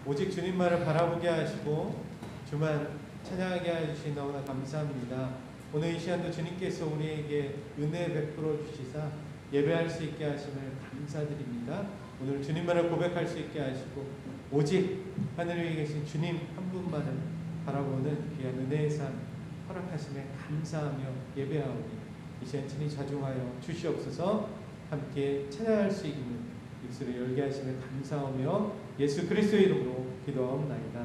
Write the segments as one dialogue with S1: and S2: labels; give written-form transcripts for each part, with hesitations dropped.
S1: 오직 주님만을 바라보게 하시고 주만 찬양하게 해주시 너무나 감사합니다. 오늘 이 시간도 주님께서 우리에게 은혜 베풀어 주시사 예배할 수 있게 하심을 감사드립니다. 오늘 주님만을 고백할 수 있게 하시고 오직 하늘 위에 계신 주님 한 분만을 바라보는 귀한 은혜의 삶 허락하심에 감사하며 예배하오니 이 시간 친히 자중하여 주시옵소서. 함께 찬양할 수 있는 입술을 열게 하심에 감사하며 예수 그리스도의 이름으로 기도하옵나이다.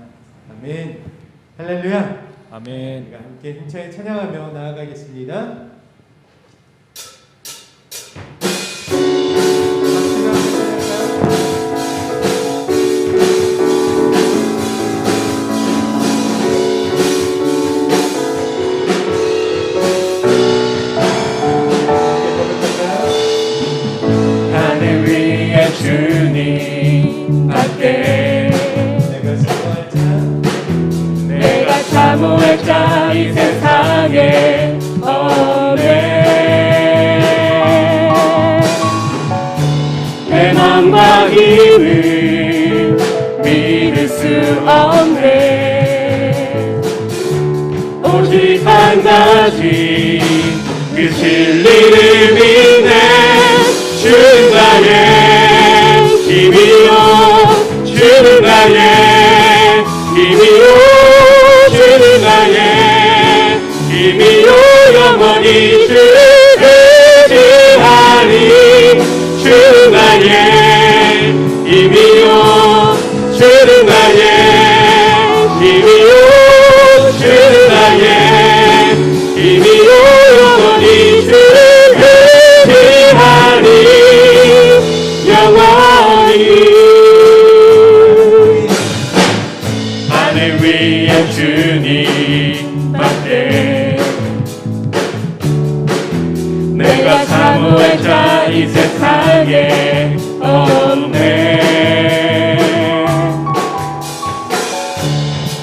S1: 아멘. 할렐루야.
S2: 아멘.
S1: 우리가 함께 힘차게 찬양하며 나아가겠습니다.
S2: 하늘 위에 주님 밖에 내가 사모할 자 이 세상에 없네. 내 맘과 힘을 믿을 수 없네. 오직 한 가지 그 진리를 믿네. 주는 나의 힘이요 주는 나의 힘이요 주는 나의 힘이요 영원히 주를 의지하리. 주는 나의 힘이요 주는 나의 힘이요 주는 나의 힘이요 영원히 주를 의지하리. 영원히 하늘 위에 주님 밖에 내가 사모할 자 이 세상에 없네.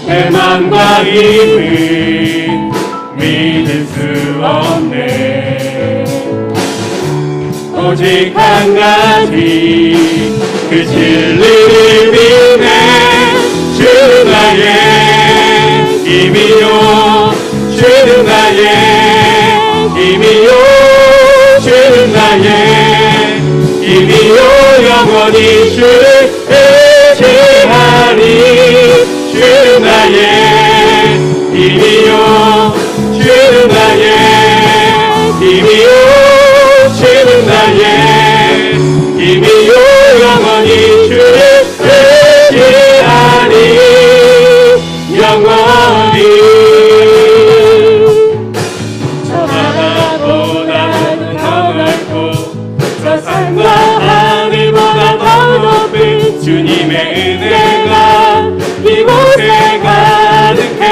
S2: 내 맘과 힘을 믿을 수 없네. 오직 한 가지 그 진리를 믿네. 주는 나의 힘이요 주는 나의 힘이요 주는 나의 힘이요 영원히 주를 의지하리. 주는 나의 힘이요 주는 나의 힘이요 주는 나의 힘이요 영원히 주를 의지하리. 영원히 저 바다보다 더 넓고 저 산과 하늘보다 더 높은 주님의 은혜가 이곳에 가득해.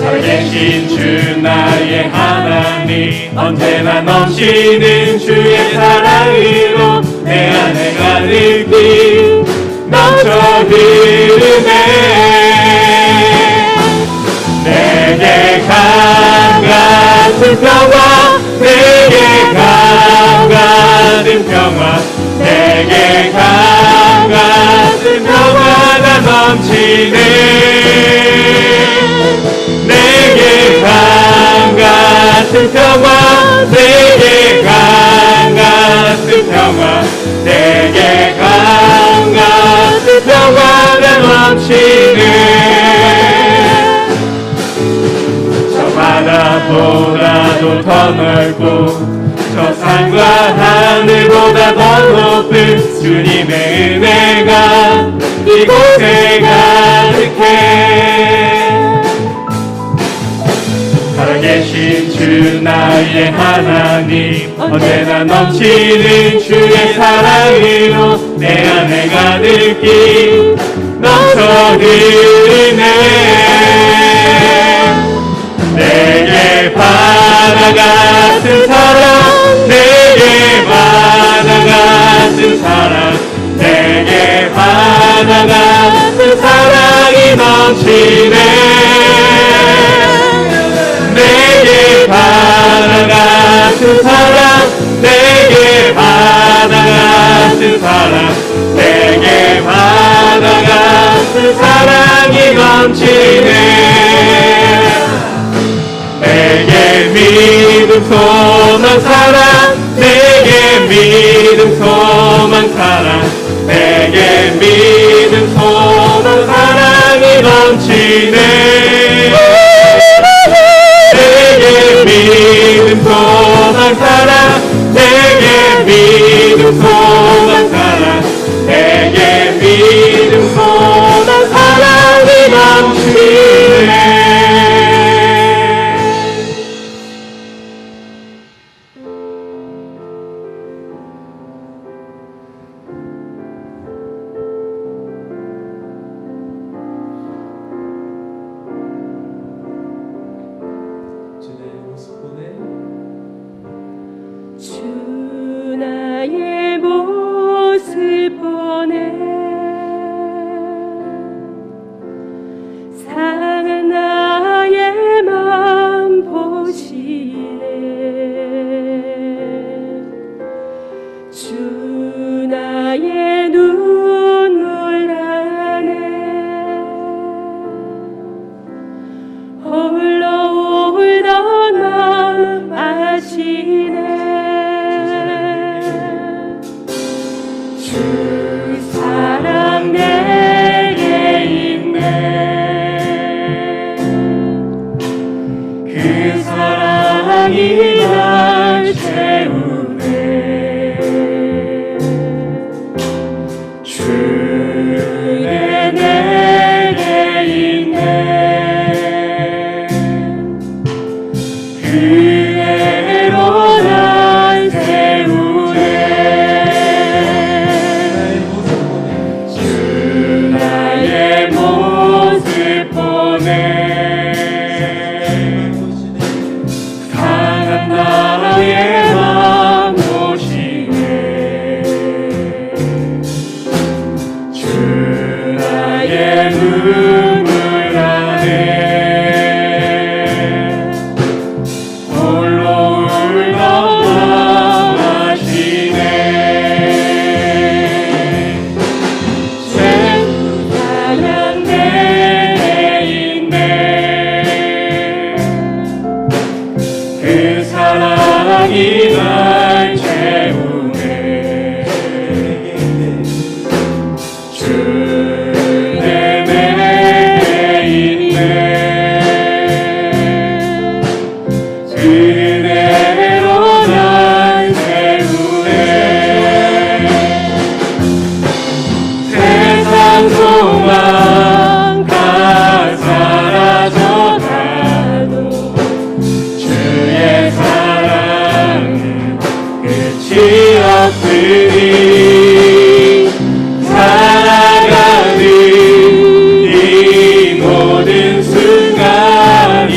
S2: 살아계신 주 나의 하나님 언제나 넘치는 주의 사랑으로 내 안에 가득히 넘쳐 흐르네. 내게 강 같은 평화 내게 강 같은 평화 내게 강 같은 평화가 넘치네. 내게 강 같은 평화 내게 강 같은 평화 내게 강 같은 평화가 넘치네. 저 바다보다도 더 넓고 저 산과 하늘보다 더 높은 주님의 은혜가 이곳에 가득해. 살아계신 주 나의 하나님 언제나 넘치는 주의 사랑으로 내 안에 가득히 넘쳐 흐르네. 내게 바다 같은 사랑 내게 바다 같은 사랑 내게 바다 같은 사랑이 넘치네. 내게 바다 같은 사랑 내게 바다 같은 사랑 넘치네. 내게 믿음 소망 사랑, 내게 믿음 소망 사랑, 내게 믿음 소망 사랑이 넘치네. 내게 믿음 소망 사랑, 내게 믿음 소망 사랑, 내게 믿음 소망 사랑이 넘치네.
S1: 주의 모습 보내
S3: 주 나의 모습 보내 상한 나의 맘 보시네. 주 나의 눈물 나네 홀로 울던 맘 아시네. 주 사랑 내게 있네. 그 사랑이 날 채우네. 주의 내게 있네. 그대로 날 세우네.
S1: 나의 모습 보내
S3: 주 나의 모습 보내
S2: 상한 나의 맘 보시네. 주 나의 눈물 나네 홀로 울던 맘 아시네.
S3: 사랑 내게 있네.
S2: 그 사랑이 날 채우네. 주내 내게 있네. 그대로 날 세우네. 세상 소망 다 사라져가도 주의 사랑은 끝이 없으니 살아가는 이 모든 순간이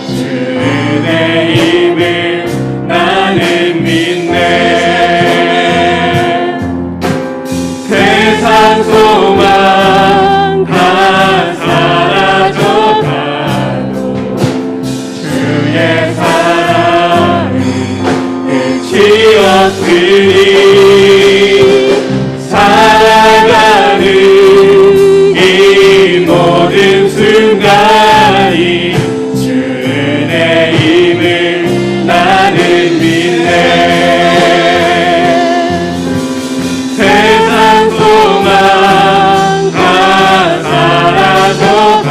S2: 주의 힘을 나는 믿네. 세상 소망 다 사라져가도 주의 사랑은 끝이 없으니 살아가는 이 모든 순간이 주의 힘을 나는 믿네. 세상 소망 다 사라져가도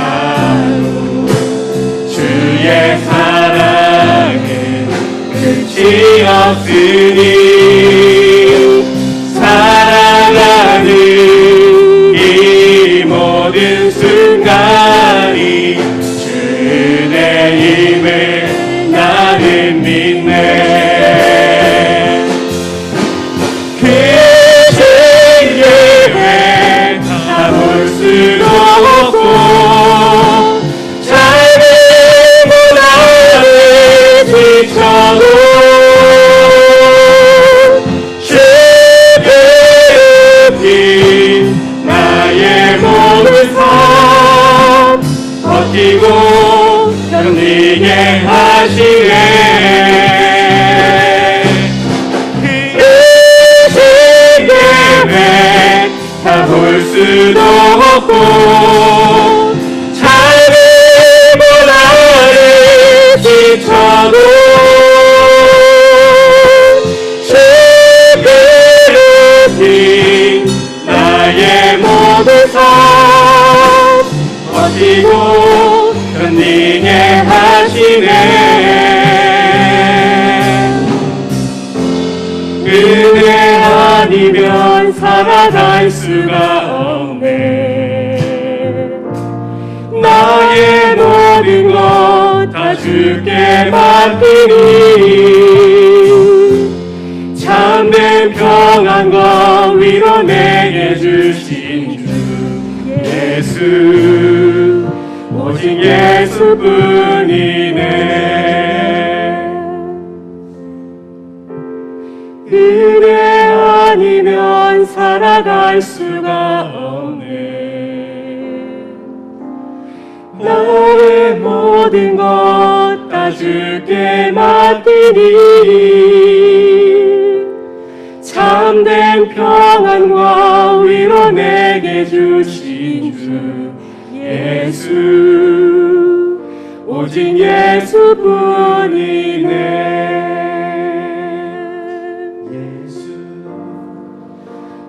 S2: 주의 사랑은 끝이 없으니 살아가는 이 모든 순간이 주의 힘을 나는 믿네. 그 세계에 다 볼 수도 없고 삶의 고난을 지쳐도 주의 피 나의 몸을 사 버티고 견디게 하시네. 그 세계에 다 볼 수도 없고 견디게 하시네. 은혜 아니면 살아갈 수가 없네. 나의 모든 것 다 주께 맡기니 참된 평안과 위로 내게 주신 주 예수, 오직 예수뿐이네. 은혜 아니면 살아갈 수가 없네. 나의 모든 것 다 주께 맡기니 참된 평안과 위로 내게 주신 주 예수, 오직 예수뿐이네.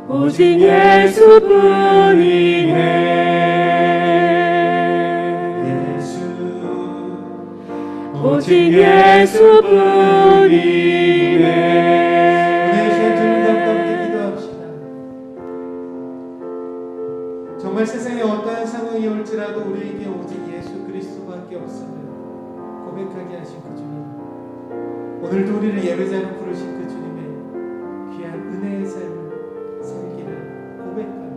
S2: 오직 예수뿐이네. 오직 예수뿐이네.
S1: 오늘 시간 주님과 함께 기도합시다. 정말 세상에 어떠한 상황이 올지라도 우리에게 오직 예수 그리스도밖에 없음을 고백하게 하신 그 주님, 오늘도 우리를 예배자로 부르신 그 주님의 귀한 은혜의 삶을 살기를 고백하며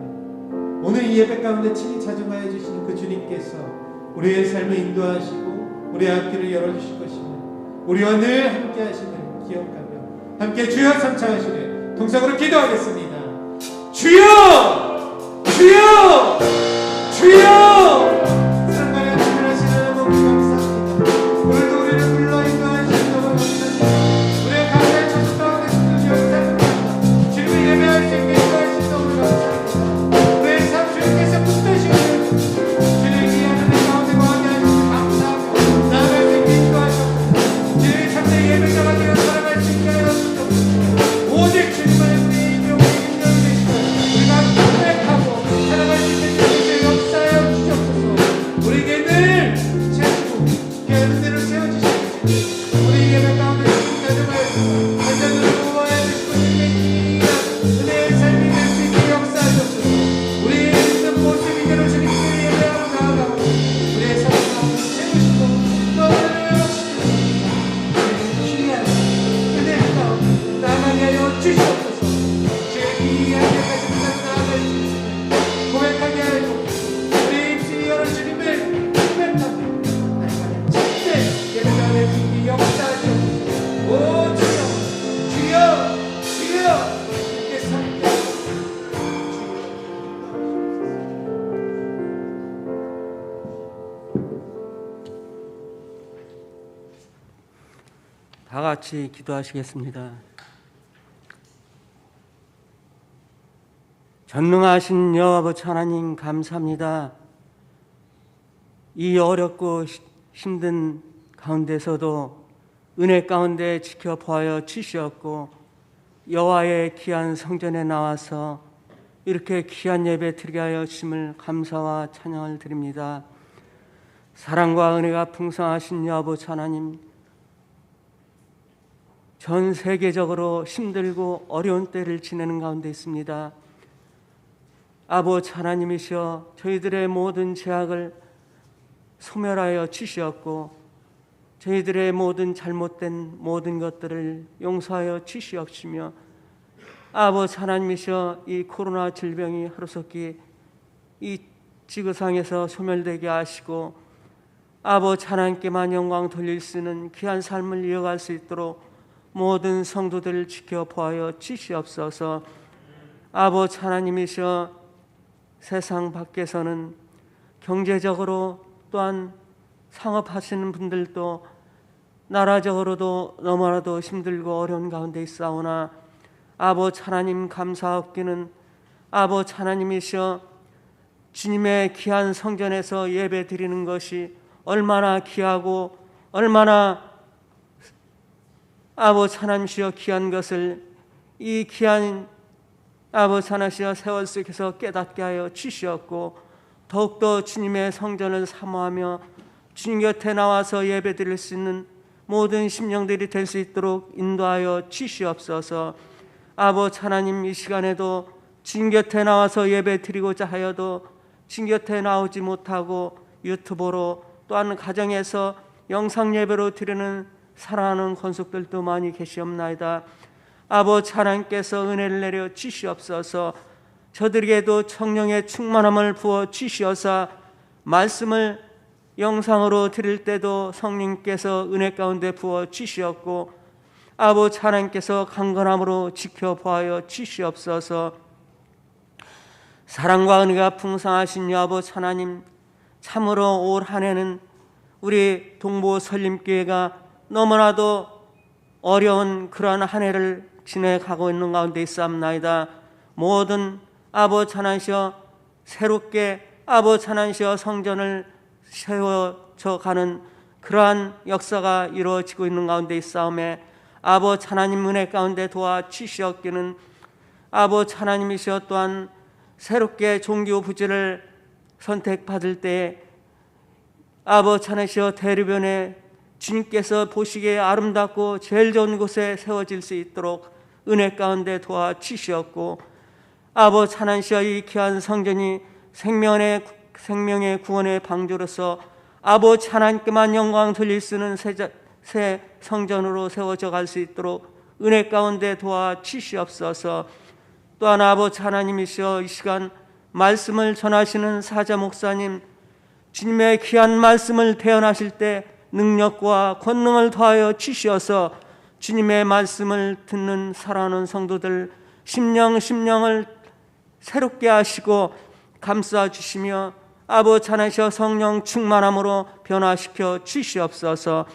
S1: 오늘 이 예배 가운데 친히 자중하여 주시는 그 주님께서 우리의 삶을 인도하시고 우리의 앞길을 열어주실 것이며 우리와 늘 함께 하심을 기억하며 함께 주여 삼창하시는 동성으로 기도하겠습니다. 주여! 주여! 주여! 사랑하는 주님 하시는 너무 감사합니다. 오늘도 우리를 불러 인도하시는 너무 감사합니다. 우리의 감사의 천수 가운데 주여 감사합니다. 주님을 예배할 수 있게 인도하시는 너무 감사합니다. 우리의 삶 주님께서 붙드시는 주님의 귀한 은혜 가운데 거하게 하시니 감사하며 나아갈 수 있게 인도하셨고 주님의 참된 예배자가 되어 살아갈 수 있게 하였습니다. 오직 주님만 우리의 인정을 인정되시고 우리가 고백하고 살아갈 수 있는 주님의 역사에 주셨소서. 우리에게 늘 채우고 귀한 은혜를 세워주시고 우리 예배 가운데 자정하여서 한잔으로 모아야 되시고 주님의 귀한 은혜의 삶이 될 수 있게 역사하셨소서. 우리의 있는 모습 이대로 주님께 예배하고 나아가고 우리의 삶 가운데 채우시고 너를 귀한 은혜 가운데 나아가게 하여 주시옵소서. 주의 귀한 예배까지 나아갈 수 있으며 고백하게 하여 우리의 입술이 열어 주님을 고백하며 하나님 참된 예배자의 빛이 역사하시옵소서. 오 주여 주여 주여 주님께서 함께
S3: 다 같이 기도하시겠습니다. 전능하신 여호와 아버지 하나님 감사합니다. 이 어렵고 힘든 가운데서도 은혜 가운데 지켜보아 주시었고 여호와의 귀한 성전에 나와서 이렇게 귀한 예배 드리게 하여 주심을 감사와 찬양을 드립니다. 사랑과 은혜가 풍성하신 여호와 아버지 하나님, 전 세계적으로 힘들고 어려운 때를 지내는 가운데 있습니다. 아버지 하나님이시여 저희들의 모든 죄악을 소멸하여 주시었고 저희들의 모든 잘못된 모든 것들을 용서하여 주시옵시며 아버지 하나님이시여 이 코로나 질병이 하루속히 이 지구상에서 소멸되게 하시고 아버지 하나님께만 영광 돌릴 수 있는 귀한 삶을 이어갈 수 있도록 모든 성도들을 지켜보아 주시옵소서. 아버지 하나님이시여 세상 밖에서는 경제적으로 또한 상업하시는 분들도 나라적으로도 너무나도 힘들고 어려운 가운데 있사오나 아버지 하나님 감사하옵기는 아버지 하나님이시여 주님의 귀한 성전에서 예배 드리는 것이 얼마나 귀하고 얼마나 아버지 하나님이시여 귀한 것을 이 귀한 아버지 하나님이시여 세월 속에서 깨닫게 하여 주시었고 더욱더 주님의 성전을 사모하며 주님 곁에 나와서 예배드릴 수 있는 모든 심령들이 될 수 있도록 인도하여 주시옵소서. 아버지 하나님, 이 시간에도 주님 곁에 나와서 예배드리고자 하여도 주님 곁에 나오지 못하고 유튜브로 또한 가정에서 영상 예배로 드리는 사랑하는 권속들도 많이 계시옵나이다. 아버지 하나님께서 은혜를 내려 주시옵소서. 저들에게도 성령의 충만함을 부어 주시어서 말씀을 영상으로 드릴 때도 성령께서 은혜 가운데 부어 주시었고 아버지 하나님께서 강건함으로 지켜보아여 주시옵소서. 사랑과 은혜가 풍성하신 아버지 하나님, 참으로 올 한 해는 우리 동부 설림교회가 너무나도 어려운 그러한 한 해를 지내가고 있는 가운데 있사옵나이다. 모든 아버지 하나님이여 새롭게 아버지 하나님이여 성전을 세워져 가는 그러한 역사가 이루어지고 있는 가운데 있사오매 아버지 하나님 은혜 가운데 도와주시옵기는 아버지 하나님이시여 또한 새롭게 종교 부지를 선택받을 때에 아버지 하나님이시여 대류변에 주님께서 보시기에 아름답고 제일 좋은 곳에 세워질 수 있도록 은혜 가운데 도와주시옵고 아버지 하나님이시여 이 귀한 성전이 생명의 구원의 방주로서 아버지 하나님께만 영광 돌릴 수 있는 새 성전으로 세워져 갈 수 있도록 은혜 가운데 도와주시옵소서. 또한 아버지 하나님이시여 이 시간 말씀을 전하시는 사자 목사님, 주님의 귀한 말씀을 대언하실 때 능력과 권능을 더하여 주시어서 주님의 말씀을 듣는 사랑하는 성도들 심령을 새롭게 하시고 감싸 주시며 아버지 하나님이시여 성령 충만함으로 변화시켜 주시옵소서.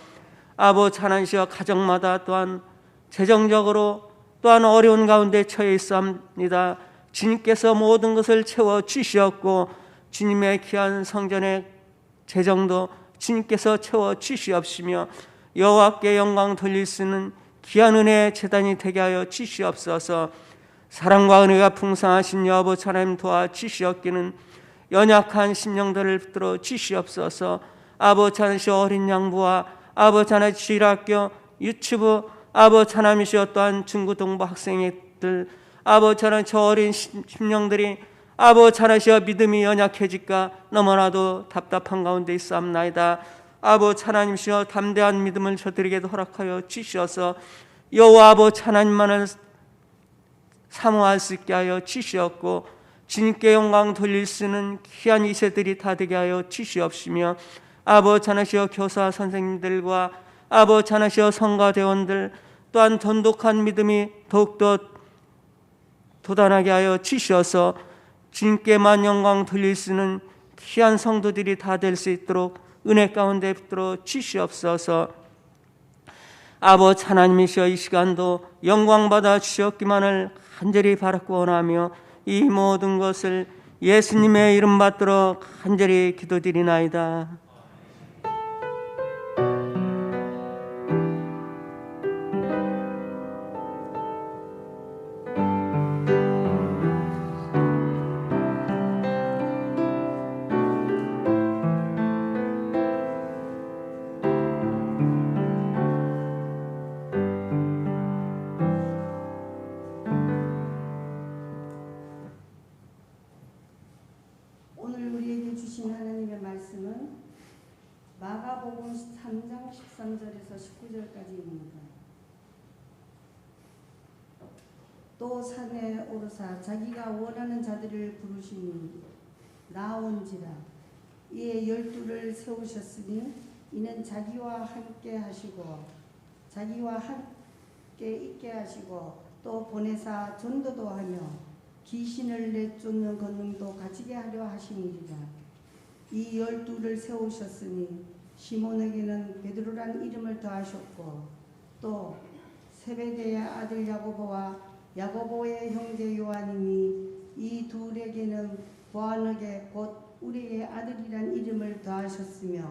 S3: 아버지 하나님이시여 가정마다 또한 재정적으로 또한 어려운 가운데 처해 있사옵니다. 주님께서 모든 것을 채워 주시었고 주님의 귀한 성전의 재정도 주님께서 채워 주시옵시며 여호와께 영광 돌릴 수 있는 귀한 은혜의 제단이 되게 하여 주시옵소서. 사랑과 은혜가 풍성하신 아버지 하나님 도와주시옵기는 연약한 심령들을 붙들어 주시옵소서. 아버지 하나님이시여 어린 양부와 아버지 하나님 주일학교 유치부 아버지 하나님이시여 또한 중고등부 학생들 아버지 하나님 저 어린 심령들이 아버지 하나님이시여 믿음이 연약해질까 너무나도 답답한 가운데 있사옵나이다. 아버지 하나님이시여 담대한 믿음을 저들에게도 허락하여 주시어서 여호와 아버지 하나님만을 사모할 수 있게 하여 주시옵고 주님께 영광 돌릴 수 있는 귀한 이세들이 다 되게 하여 주시옵시며 아버지 하나시여 교사 선생님들과 아버지 하나시여 성가대원들 또한 돈독한 믿음이 더욱더 도단하게 하여 주시어서 주님께만 영광 돌릴 수 있는 귀한 성도들이 다 될 수 있도록 은혜 가운데 붙들어 주시옵소서. 아버지 하나님이시여 이 시간도 영광 받아 주시옵기만을 간절히 바라고 원하며 이 모든 것을 예수님의 이름 받들어 간절히 기도드리나이다.
S4: 오늘 우리에게 주신 하나님의 말씀은 마가복음 3장 13절에서 19절까지입니다. 또 산에 오르사 자기가 원하는 자들을 부르시니 나온지라. 이에 12를 세우셨으니 이는 자기와 함께 하시고 자기와 함께 있게 하시고 또 보내사 전도도 하며 귀신을 내쫓는 권능도 가지게 하려 하심이니라. 이 12를 세우셨으니 시몬에게는 베드로란 이름을 더하셨고 또 세베대의 아들 야고보와 야고보의 형제 요한이니 이 둘에게는 보아너게 곧 우리의 아들이란 이름을 더하셨으며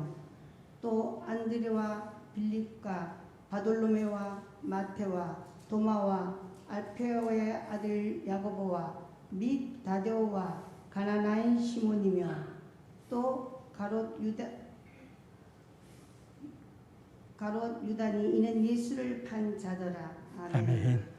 S4: 또 안드레와 빌립과 바돌로메와 마테와 도마와 알페오의 아들 야고보와 및 다데오와 가나나인 시몬이며 또 가롯 유다니 이는 예수를 판 자더라. 아멘.
S2: 아멘.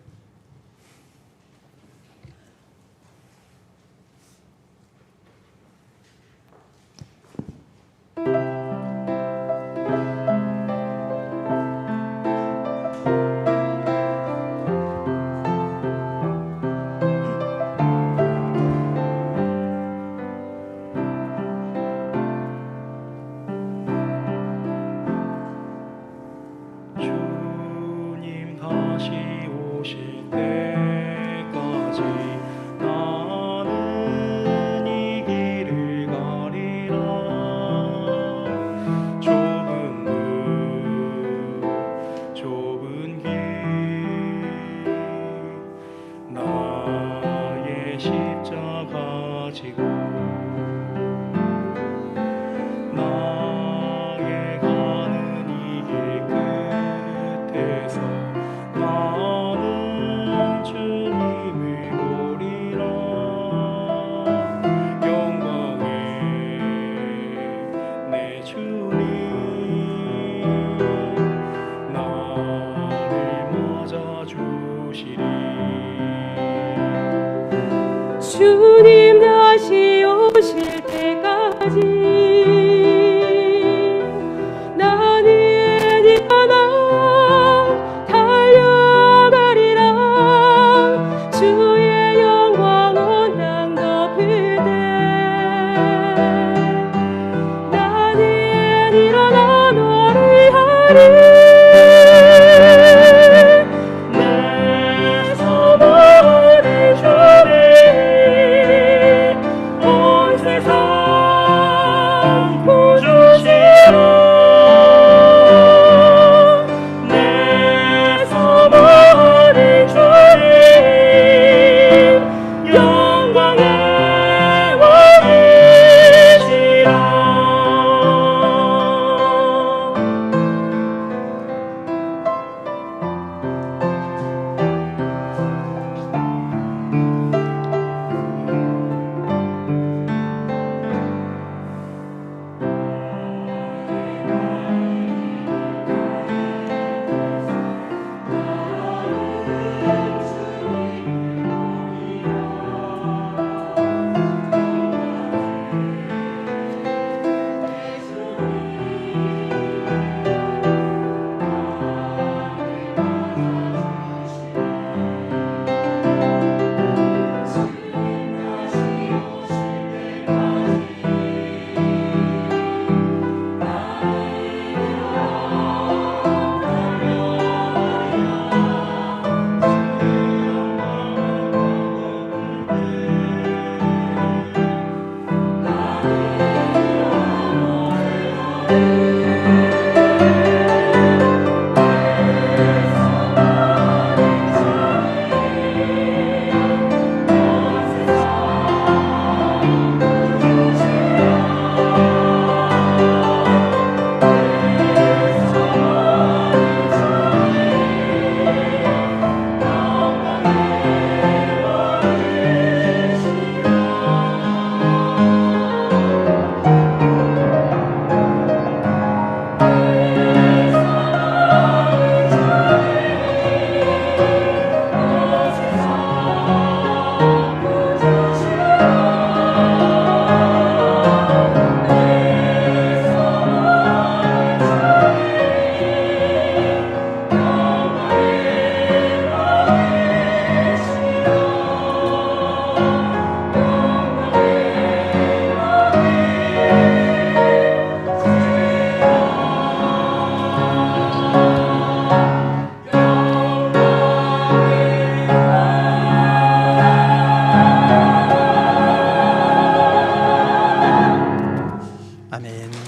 S5: 주님 다시 오실 때까지 나는 이 길을 가리라. 좁은 길 나의 십자가 지고 나의 가는 이 길 끝에서 나는 주님을 보리라. 영광의 내 주님 나를 맞아주시리.
S2: 주님 다시 오실 때까지 나는 일어나 달려가리라. 주의 영광 온 땅 덮을 때 나는 일어나 너를 하리.
S5: 내 소망을 주리. 온 세상 구주시라. 내 소망을 주리. 영광의 왕이시라.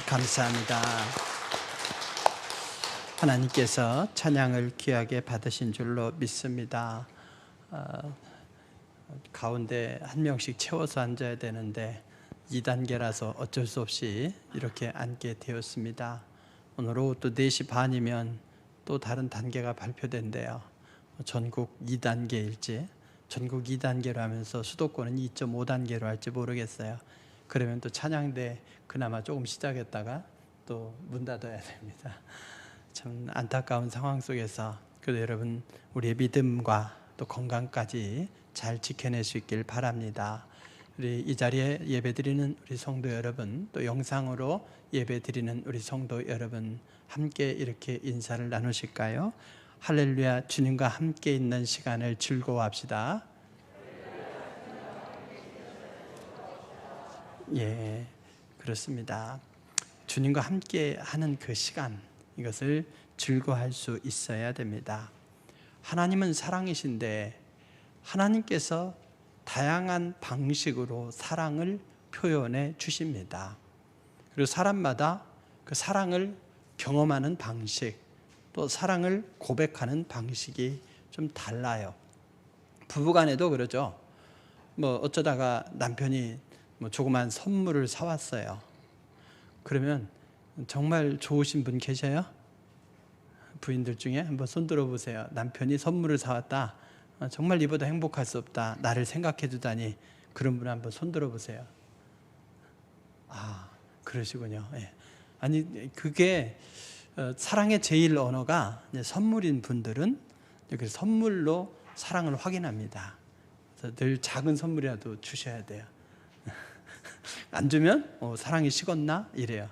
S6: 감사합니다. 하나님께서 찬양을 귀하게 받으신 줄로 믿습니다. 가운데 한 명씩 채워서 앉아야 되는데 2단계라서 어쩔 수 없이 이렇게 앉게 되었습니다. 오늘 오후 또 4시 반이면 또 다른 단계가 발표된대요. 전국 2단계일지 전국 2단계로 하면서 수도권은 2.5단계로 할지 모르겠어요. 그러면 또 찬양대 그나마 조금 시작했다가 또 문 닫아야 됩니다. 참 안타까운 상황 속에서 그래도 여러분 우리의 믿음과 또 건강까지 잘 지켜낼 수 있길 바랍니다. 우리 이 자리에 예배드리는 우리 성도 여러분, 또 영상으로 예배드리는 우리 성도 여러분, 함께 이렇게 인사를 나누실까요? 할렐루야, 주님과 함께 있는 시간을 즐거워합시다. 예, 그렇습니다. 주님과 함께 하는 그 시간, 이것을 즐거워할 수 있어야 됩니다. 하나님은 사랑이신데 하나님께서 다양한 방식으로 사랑을 표현해 주십니다. 그리고 사람마다 그 사랑을 경험하는 방식, 또 사랑을 고백하는 방식이 좀 달라요. 부부간에도 그러죠. 뭐 어쩌다가 남편이 뭐 조그만 선물을 사왔어요. 그러면 정말 좋으신 분 계셔요? 부인들 중에 한번 손 들어보세요. 남편이 선물을 사왔다. 정말 이보다 행복할 수 없다. 나를 생각해 주다니. 그런 분 한번 손 들어보세요. 아, 그러시군요. 예. 아니 그게 사랑의 제일 언어가 선물인 분들은 이렇게 선물로 사랑을 확인합니다. 그래서 늘 작은 선물이라도 주셔야 돼요. 안 주면 사랑이 식었나 이래요.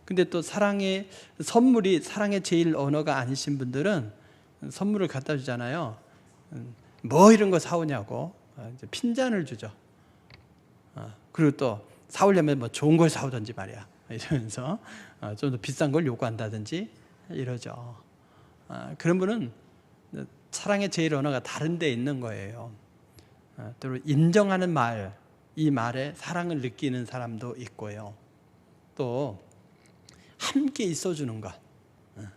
S6: 근데 또 사랑의 선물이 사랑의 제일 언어가 아니신 분들은 선물을 갖다 주잖아요. 뭐 이런 거 사오냐고 핀잔을 주죠. 그리고 또 사오려면 뭐 좋은 걸 사오든지 말이야 이러면서 좀 더 비싼 걸 요구한다든지 이러죠. 그런 분은 사랑의 제일 언어가 다른 데 있는 거예요. 또 인정하는 말, 이 말에 사랑을 느끼는 사람도 있고요. 또 함께 있어주는 것,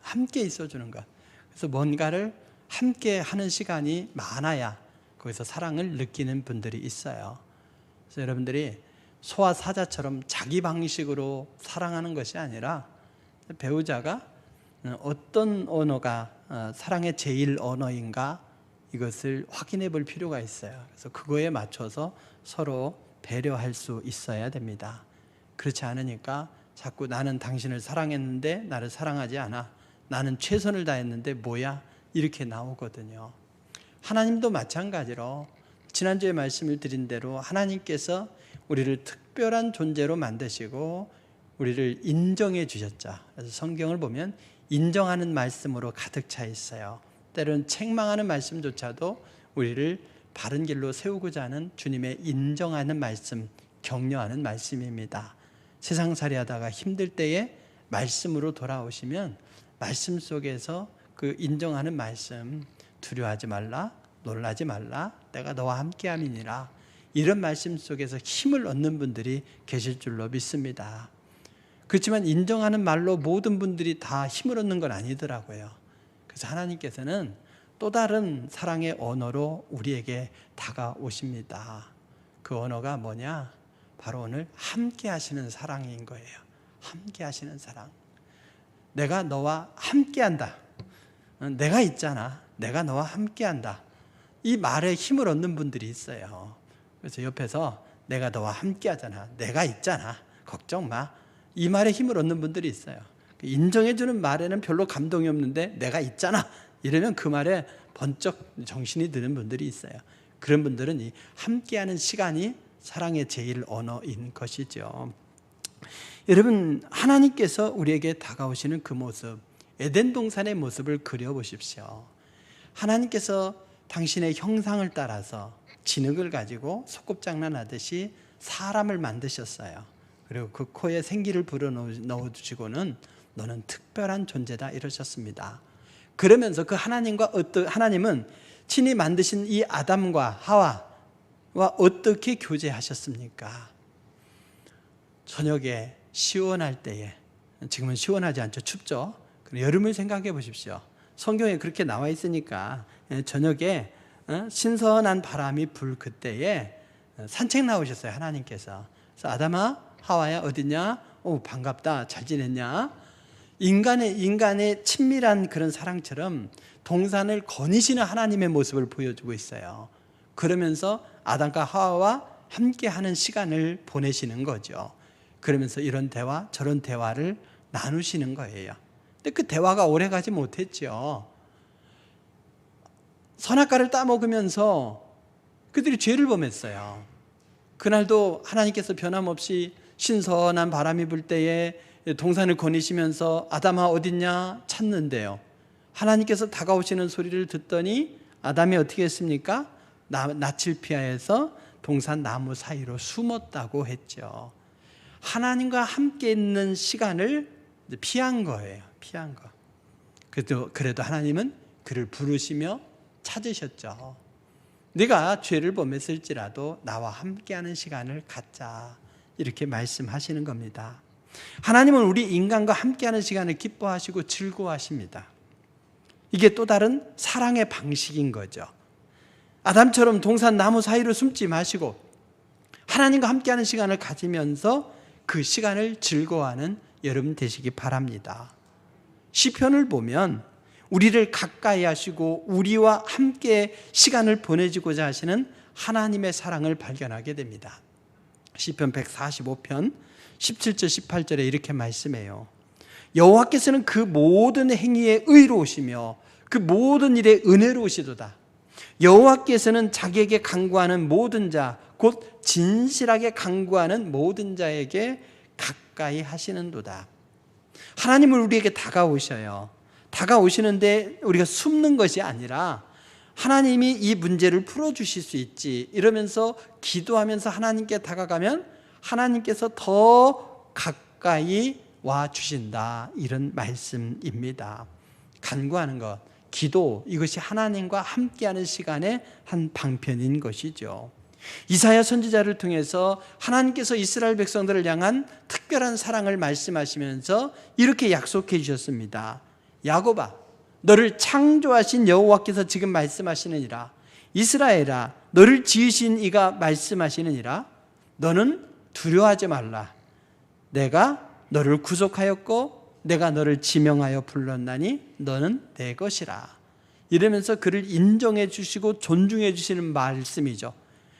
S6: 함께 있어주는 것. 그래서 뭔가를 함께 하는 시간이 많아야 거기서 사랑을 느끼는 분들이 있어요. 그래서 여러분들이 소와 사자처럼 자기 방식으로 사랑하는 것이 아니라 배우자가 어떤 언어가 사랑의 제일 언어인가 이것을 확인해 볼 필요가 있어요. 그래서 그거에 맞춰서 서로 배려할 수 있어야 됩니다. 그렇지 않으니까 자꾸 나는 당신을 사랑했는데 나를 사랑하지 않아. 나는 최선을 다했는데 뭐야? 이렇게 나오거든요. 하나님도 마찬가지로 지난주에 말씀을 드린 대로 하나님께서 우리를 특별한 존재로 만드시고 우리를 인정해 주셨죠. 그래서 성경을 보면 인정하는 말씀으로 가득 차 있어요. 때로는 책망하는 말씀조차도 우리를 바른 길로 세우고자 하는 주님의 인정하는 말씀, 격려하는 말씀입니다. 세상살이 하다가 힘들 때에 말씀으로 돌아오시면 말씀 속에서 그 인정하는 말씀, 두려워하지 말라, 놀라지 말라, 내가 너와 함께함이니라, 이런 말씀 속에서 힘을 얻는 분들이 계실 줄로 믿습니다. 그렇지만 인정하는 말로 모든 분들이 다 힘을 얻는 건 아니더라고요. 그래서 하나님께서는 또 다른 사랑의 언어로 우리에게 다가오십니다. 그 언어가 뭐냐? 바로 오늘 함께 하시는 사랑인 거예요. 함께 하시는 사랑. 내가 너와 함께 한다. 내가 있잖아. 내가 너와 함께 한다. 이 말에 힘을 얻는 분들이 있어요. 그래서 옆에서 내가 너와 함께 하잖아. 내가 있잖아. 걱정 마. 이 말에 힘을 얻는 분들이 있어요. 인정해주는 말에는 별로 감동이 없는데 내가 있잖아. 이러면 그 말에 번쩍 정신이 드는 분들이 있어요. 그런 분들은 이 함께하는 시간이 사랑의 제일 언어인 것이죠. 여러분, 하나님께서 우리에게 다가오시는 그 모습, 에덴 동산의 모습을 그려보십시오. 하나님께서 당신의 형상을 따라서 진흙을 가지고 소꿉장난하듯이 사람을 만드셨어요. 그리고 그 코에 생기를 불어넣어주시고는 너는 특별한 존재다 이러셨습니다. 그러면서 그 하나님은 친히 만드신 이 아담과 하와와 어떻게 교제하셨습니까? 저녁에 시원할 때에, 지금은 시원하지 않죠. 춥죠. 여름을 생각해 보십시오. 성경에 그렇게 나와 있으니까 저녁에 신선한 바람이 불 그때에 산책 나오셨어요. 하나님께서. 그래서 아담아, 하와야 어디냐? 오, 반갑다. 잘 지냈냐? 인간의 친밀한 그런 사랑처럼 동산을 거니시는 하나님의 모습을 보여주고 있어요. 그러면서 아담과 하와와 함께하는 시간을 보내시는 거죠. 그러면서 이런 대화 저런 대화를 나누시는 거예요. 근데 그 대화가 오래가지 못했죠. 선악과를 따먹으면서 그들이 죄를 범했어요. 그날도 하나님께서 변함없이 신선한 바람이 불 때에 동산을 거니시면서 아담아 어딨냐 찾는데요. 하나님께서 다가오시는 소리를 듣더니 아담이 어떻게 했습니까? 낯을 피하여서 동산 나무 사이로 숨었다고 했죠. 하나님과 함께 있는 시간을 피한 거예요. 피한 거. 그래도 하나님은 그를 부르시며 찾으셨죠. 네가 죄를 범했을지라도 나와 함께하는 시간을 갖자, 이렇게 말씀하시는 겁니다. 하나님은 우리 인간과 함께하는 시간을 기뻐하시고 즐거워하십니다. 이게 또 다른 사랑의 방식인 거죠. 아담처럼 동산 나무 사이로 숨지 마시고 하나님과 함께하는 시간을 가지면서 그 시간을 즐거워하는 여러분 되시기 바랍니다. 시편을 보면 우리를 가까이 하시고 우리와 함께 시간을 보내주고자 하시는 하나님의 사랑을 발견하게 됩니다. 시편 145편 17절 18절에 이렇게 말씀해요. 여호와께서는 그 모든 행위에 의로우시며 그 모든 일에 은혜로우시도다. 여호와께서는 자기에게 간구하는 모든 자, 곧 진실하게 간구하는 모든 자에게 가까이 하시는도다. 하나님은 우리에게 다가오셔요. 다가오시는데 우리가 숨는 것이 아니라 하나님이 이 문제를 풀어주실 수 있지 이러면서 기도하면서 하나님께 다가가면 하나님께서 더 가까이 와 주신다, 이런 말씀입니다. 간구하는 것, 기도, 이것이 하나님과 함께하는 시간의 한 방편인 것이죠. 이사야 선지자를 통해서 하나님께서 이스라엘 백성들을 향한 특별한 사랑을 말씀하시면서 이렇게 약속해 주셨습니다. 야곱아, 너를 창조하신 여호와께서 지금 말씀하시느니라. 이스라엘아, 너를 지으신 이가 말씀하시느니라. 너는 두려워하지 말라. 내가 너를 구속하였고 내가 너를 지명하여 불렀나니 너는 내 것이라. 이러면서 그를 인정해 주시고 존중해 주시는 말씀이죠.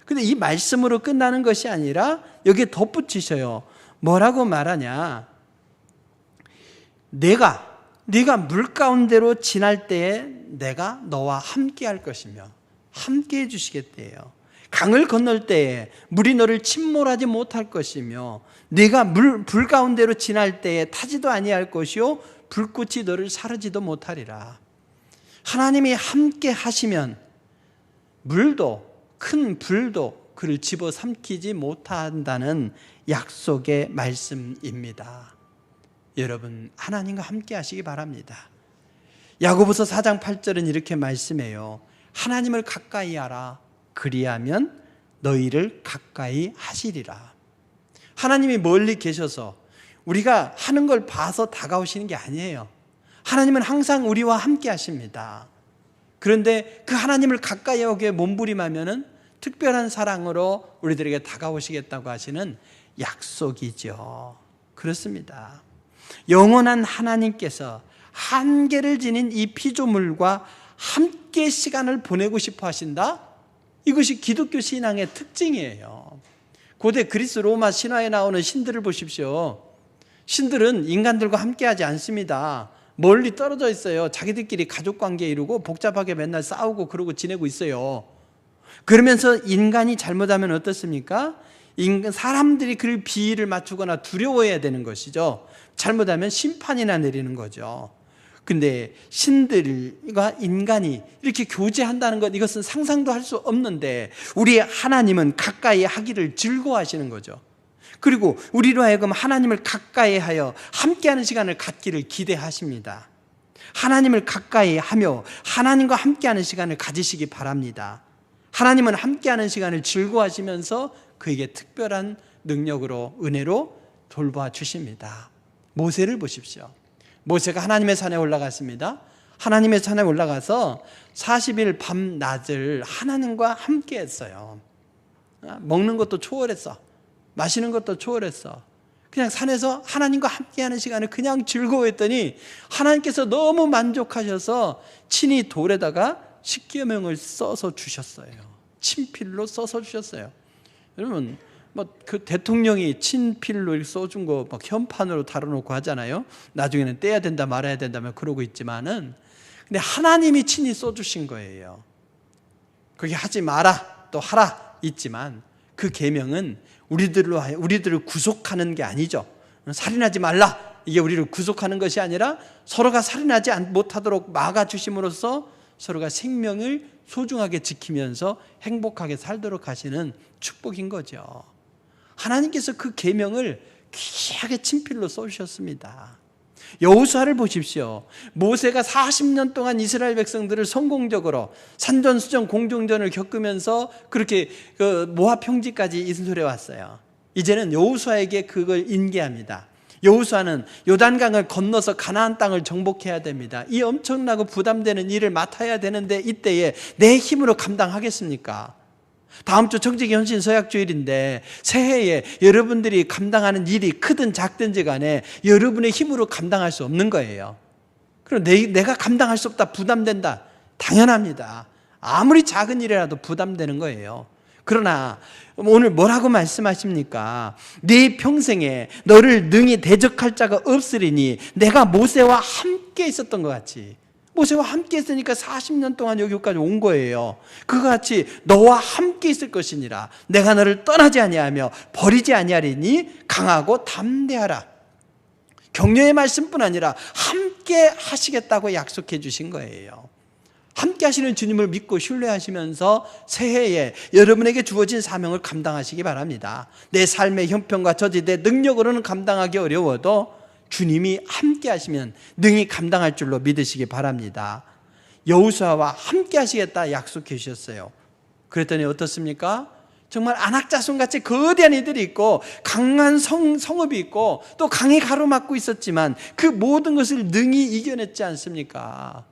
S6: 근데 이 말씀으로 끝나는 것이 아니라 여기에 덧붙이셔요. 뭐라고 말하냐? 네가 물 가운데로 지날 때에 내가 너와 함께 할 것이며 함께 해 주시겠대요. 강을 건널 때에 물이 너를 침몰하지 못할 것이며 네가 불 가운데로 지날 때에 타지도 아니할 것이요 불꽃이 너를 사르지도 못하리라. 하나님이 함께 하시면 물도 큰 불도 그를 집어삼키지 못한다는 약속의 말씀입니다. 여러분, 하나님과 함께 하시기 바랍니다. 야고보서 4장 8절은 이렇게 말씀해요. 하나님을 가까이 하라. 그리하면 너희를 가까이 하시리라. 하나님이 멀리 계셔서 우리가 하는 걸 봐서 다가오시는 게 아니에요. 하나님은 항상 우리와 함께 하십니다. 그런데 그 하나님을 가까이 하기에 몸부림하면은 특별한 사랑으로 우리들에게 다가오시겠다고 하시는 약속이죠. 그렇습니다. 영원한 하나님께서 한계를 지닌 이 피조물과 함께 시간을 보내고 싶어 하신다? 이것이 기독교 신앙의 특징이에요. 고대 그리스 로마 신화에 나오는 신들을 보십시오. 신들은 인간들과 함께하지 않습니다. 멀리 떨어져 있어요. 자기들끼리 가족관계 이루고 복잡하게 맨날 싸우고 그러고 지내고 있어요. 그러면서 인간이 잘못하면 어떻습니까? 사람들이 그를 비위를 맞추거나 두려워해야 되는 것이죠. 잘못하면 심판이나 내리는 거죠. 근데 신들과 인간이 이렇게 교제한다는 것, 이것은 상상도 할 수 없는데 우리 하나님은 가까이 하기를 즐거워하시는 거죠. 그리고 우리로 하여금 하나님을 가까이 하여 함께하는 시간을 갖기를 기대하십니다. 하나님을 가까이 하며 하나님과 함께하는 시간을 가지시기 바랍니다. 하나님은 함께하는 시간을 즐거워하시면서 그에게 특별한 능력으로, 은혜로 돌봐 주십니다. 모세를 보십시오. 모세가 하나님의 산에 올라갔습니다. 하나님의 산에 올라가서 40일 밤낮을 하나님과 함께 했어요. 먹는 것도 초월했어. 마시는 것도 초월했어. 그냥 산에서 하나님과 함께하는 시간을 그냥 즐거워했더니 하나님께서 너무 만족하셔서 친히 돌에다가 십계명을 써서 주셨어요. 친필로 써서 주셨어요. 여러분 뭐 그 대통령이 친필로 이렇게 써준 거 막 현판으로 달아놓고 하잖아요. 나중에는 떼야 된다 말아야 된다며 그러고 있지만은, 근데 하나님이 친히 써주신 거예요. 그게 하지 마라 또 하라 있지만 그 계명은 우리들을 구속하는 게 아니죠. 살인하지 말라 이게 우리를 구속하는 것이 아니라 서로가 살인하지 못하도록 막아주심으로써 서로가 생명을 소중하게 지키면서 행복하게 살도록 하시는 축복인 거죠. 하나님께서 그 계명을 귀하게 친필로 써주셨습니다. 여호수아를 보십시오. 모세가 40년 동안 이스라엘 백성들을 성공적으로 산전수전 공중전을 겪으면서 그렇게 모압 평지까지 인솔해 왔어요. 이제는 여호수아에게 그걸 인계합니다. 여호수아는 요단강을 건너서 가나안 땅을 정복해야 됩니다. 이 엄청나고 부담되는 일을 맡아야 되는데 이때에 내 힘으로 감당하겠습니까? 다음 주 정직현신 서약주일인데 새해에 여러분들이 감당하는 일이 크든 작든지 간에 여러분의 힘으로 감당할 수 없는 거예요. 그럼 내가 감당할 수 없다, 부담된다, 당연합니다. 아무리 작은 일이라도 부담되는 거예요. 그러나 오늘 뭐라고 말씀하십니까? 네 평생에 너를 능히 대적할 자가 없으리니 내가 모세와 함께 있었던 것 같이, 모세와 함께 있으니까 40년 동안 여기까지 온 거예요. 그와 같이 너와 함께 있을 것이니라. 내가 너를 떠나지 아니하며 버리지 아니하리니 강하고 담대하라. 격려의 말씀뿐 아니라 함께 하시겠다고 약속해 주신 거예요. 함께 하시는 주님을 믿고 신뢰하시면서 새해에 여러분에게 주어진 사명을 감당하시기 바랍니다. 내 삶의 형편과 처지, 내 능력으로는 감당하기 어려워도 주님이 함께 하시면 능히 감당할 줄로 믿으시기 바랍니다. 여호수아와 함께 하시겠다 약속해 주셨어요. 그랬더니 어떻습니까? 정말 안악자손같이 거대한 이들이 있고 강한 성읍이 있고 또 강이 가로막고 있었지만 그 모든 것을 능히 이겨냈지 않습니까?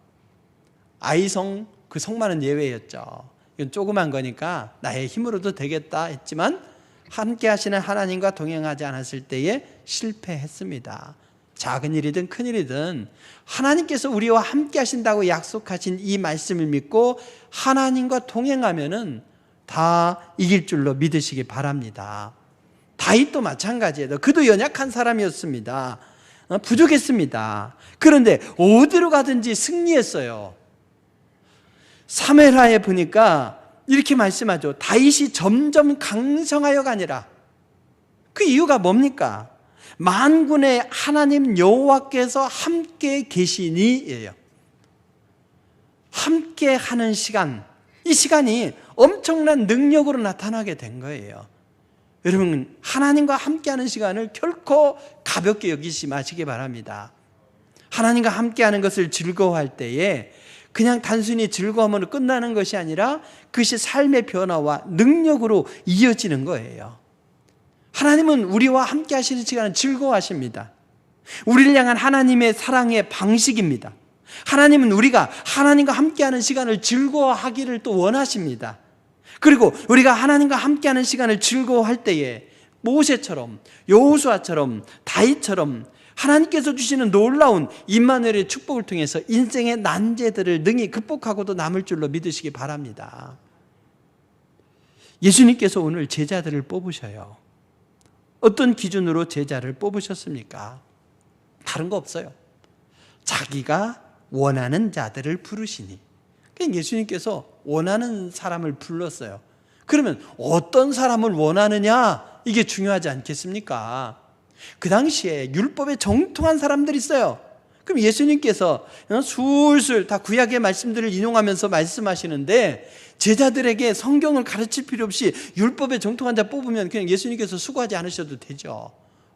S6: 아이성, 그 성만은 예외였죠. 이건 조그만 거니까 나의 힘으로도 되겠다 했지만 함께 하시는 하나님과 동행하지 않았을 때에 실패했습니다. 작은 일이든 큰 일이든 하나님께서 우리와 함께 하신다고 약속하신 이 말씀을 믿고 하나님과 동행하면은 다 이길 줄로 믿으시기 바랍니다. 다윗도 마찬가지예요. 그도 연약한 사람이었습니다. 부족했습니다. 그런데 어디로 가든지 승리했어요. 사무엘하에 보니까 이렇게 말씀하죠. 다윗이 점점 강성하여가 아니라, 그 이유가 뭡니까? 만군의 하나님 여호와께서 함께 계시니예요. 함께 하는 시간, 이 시간이 엄청난 능력으로 나타나게 된 거예요. 여러분, 하나님과 함께하는 시간을 결코 가볍게 여기지 마시기 바랍니다. 하나님과 함께하는 것을 즐거워할 때에 그냥 단순히 즐거움으로 끝나는 것이 아니라 그것이 삶의 변화와 능력으로 이어지는 거예요. 하나님은 우리와 함께 하시는 시간을 즐거워하십니다. 우리를 향한 하나님의 사랑의 방식입니다. 하나님은 우리가 하나님과 함께하는 시간을 즐거워하기를 또 원하십니다. 그리고 우리가 하나님과 함께하는 시간을 즐거워할 때에 모세처럼, 여호수아처럼, 다윗처럼 하나님께서 주시는 놀라운 임마누엘의 축복을 통해서 인생의 난제들을 능히 극복하고도 남을 줄로 믿으시기 바랍니다. 예수님께서 오늘 제자들을 뽑으셔요. 어떤 기준으로 제자를 뽑으셨습니까? 다른 거 없어요. 자기가 원하는 자들을 부르시니. 그러니까 예수님께서 원하는 사람을 불렀어요. 그러면 어떤 사람을 원하느냐? 이게 중요하지 않겠습니까? 그 당시에 율법에 정통한 사람들이 있어요. 그럼 예수님께서 술술 다 구약의 말씀들을 인용하면서 말씀하시는데 제자들에게 성경을 가르칠 필요 없이 율법에 정통한 자 뽑으면 그냥 예수님께서 수고하지 않으셔도 되죠.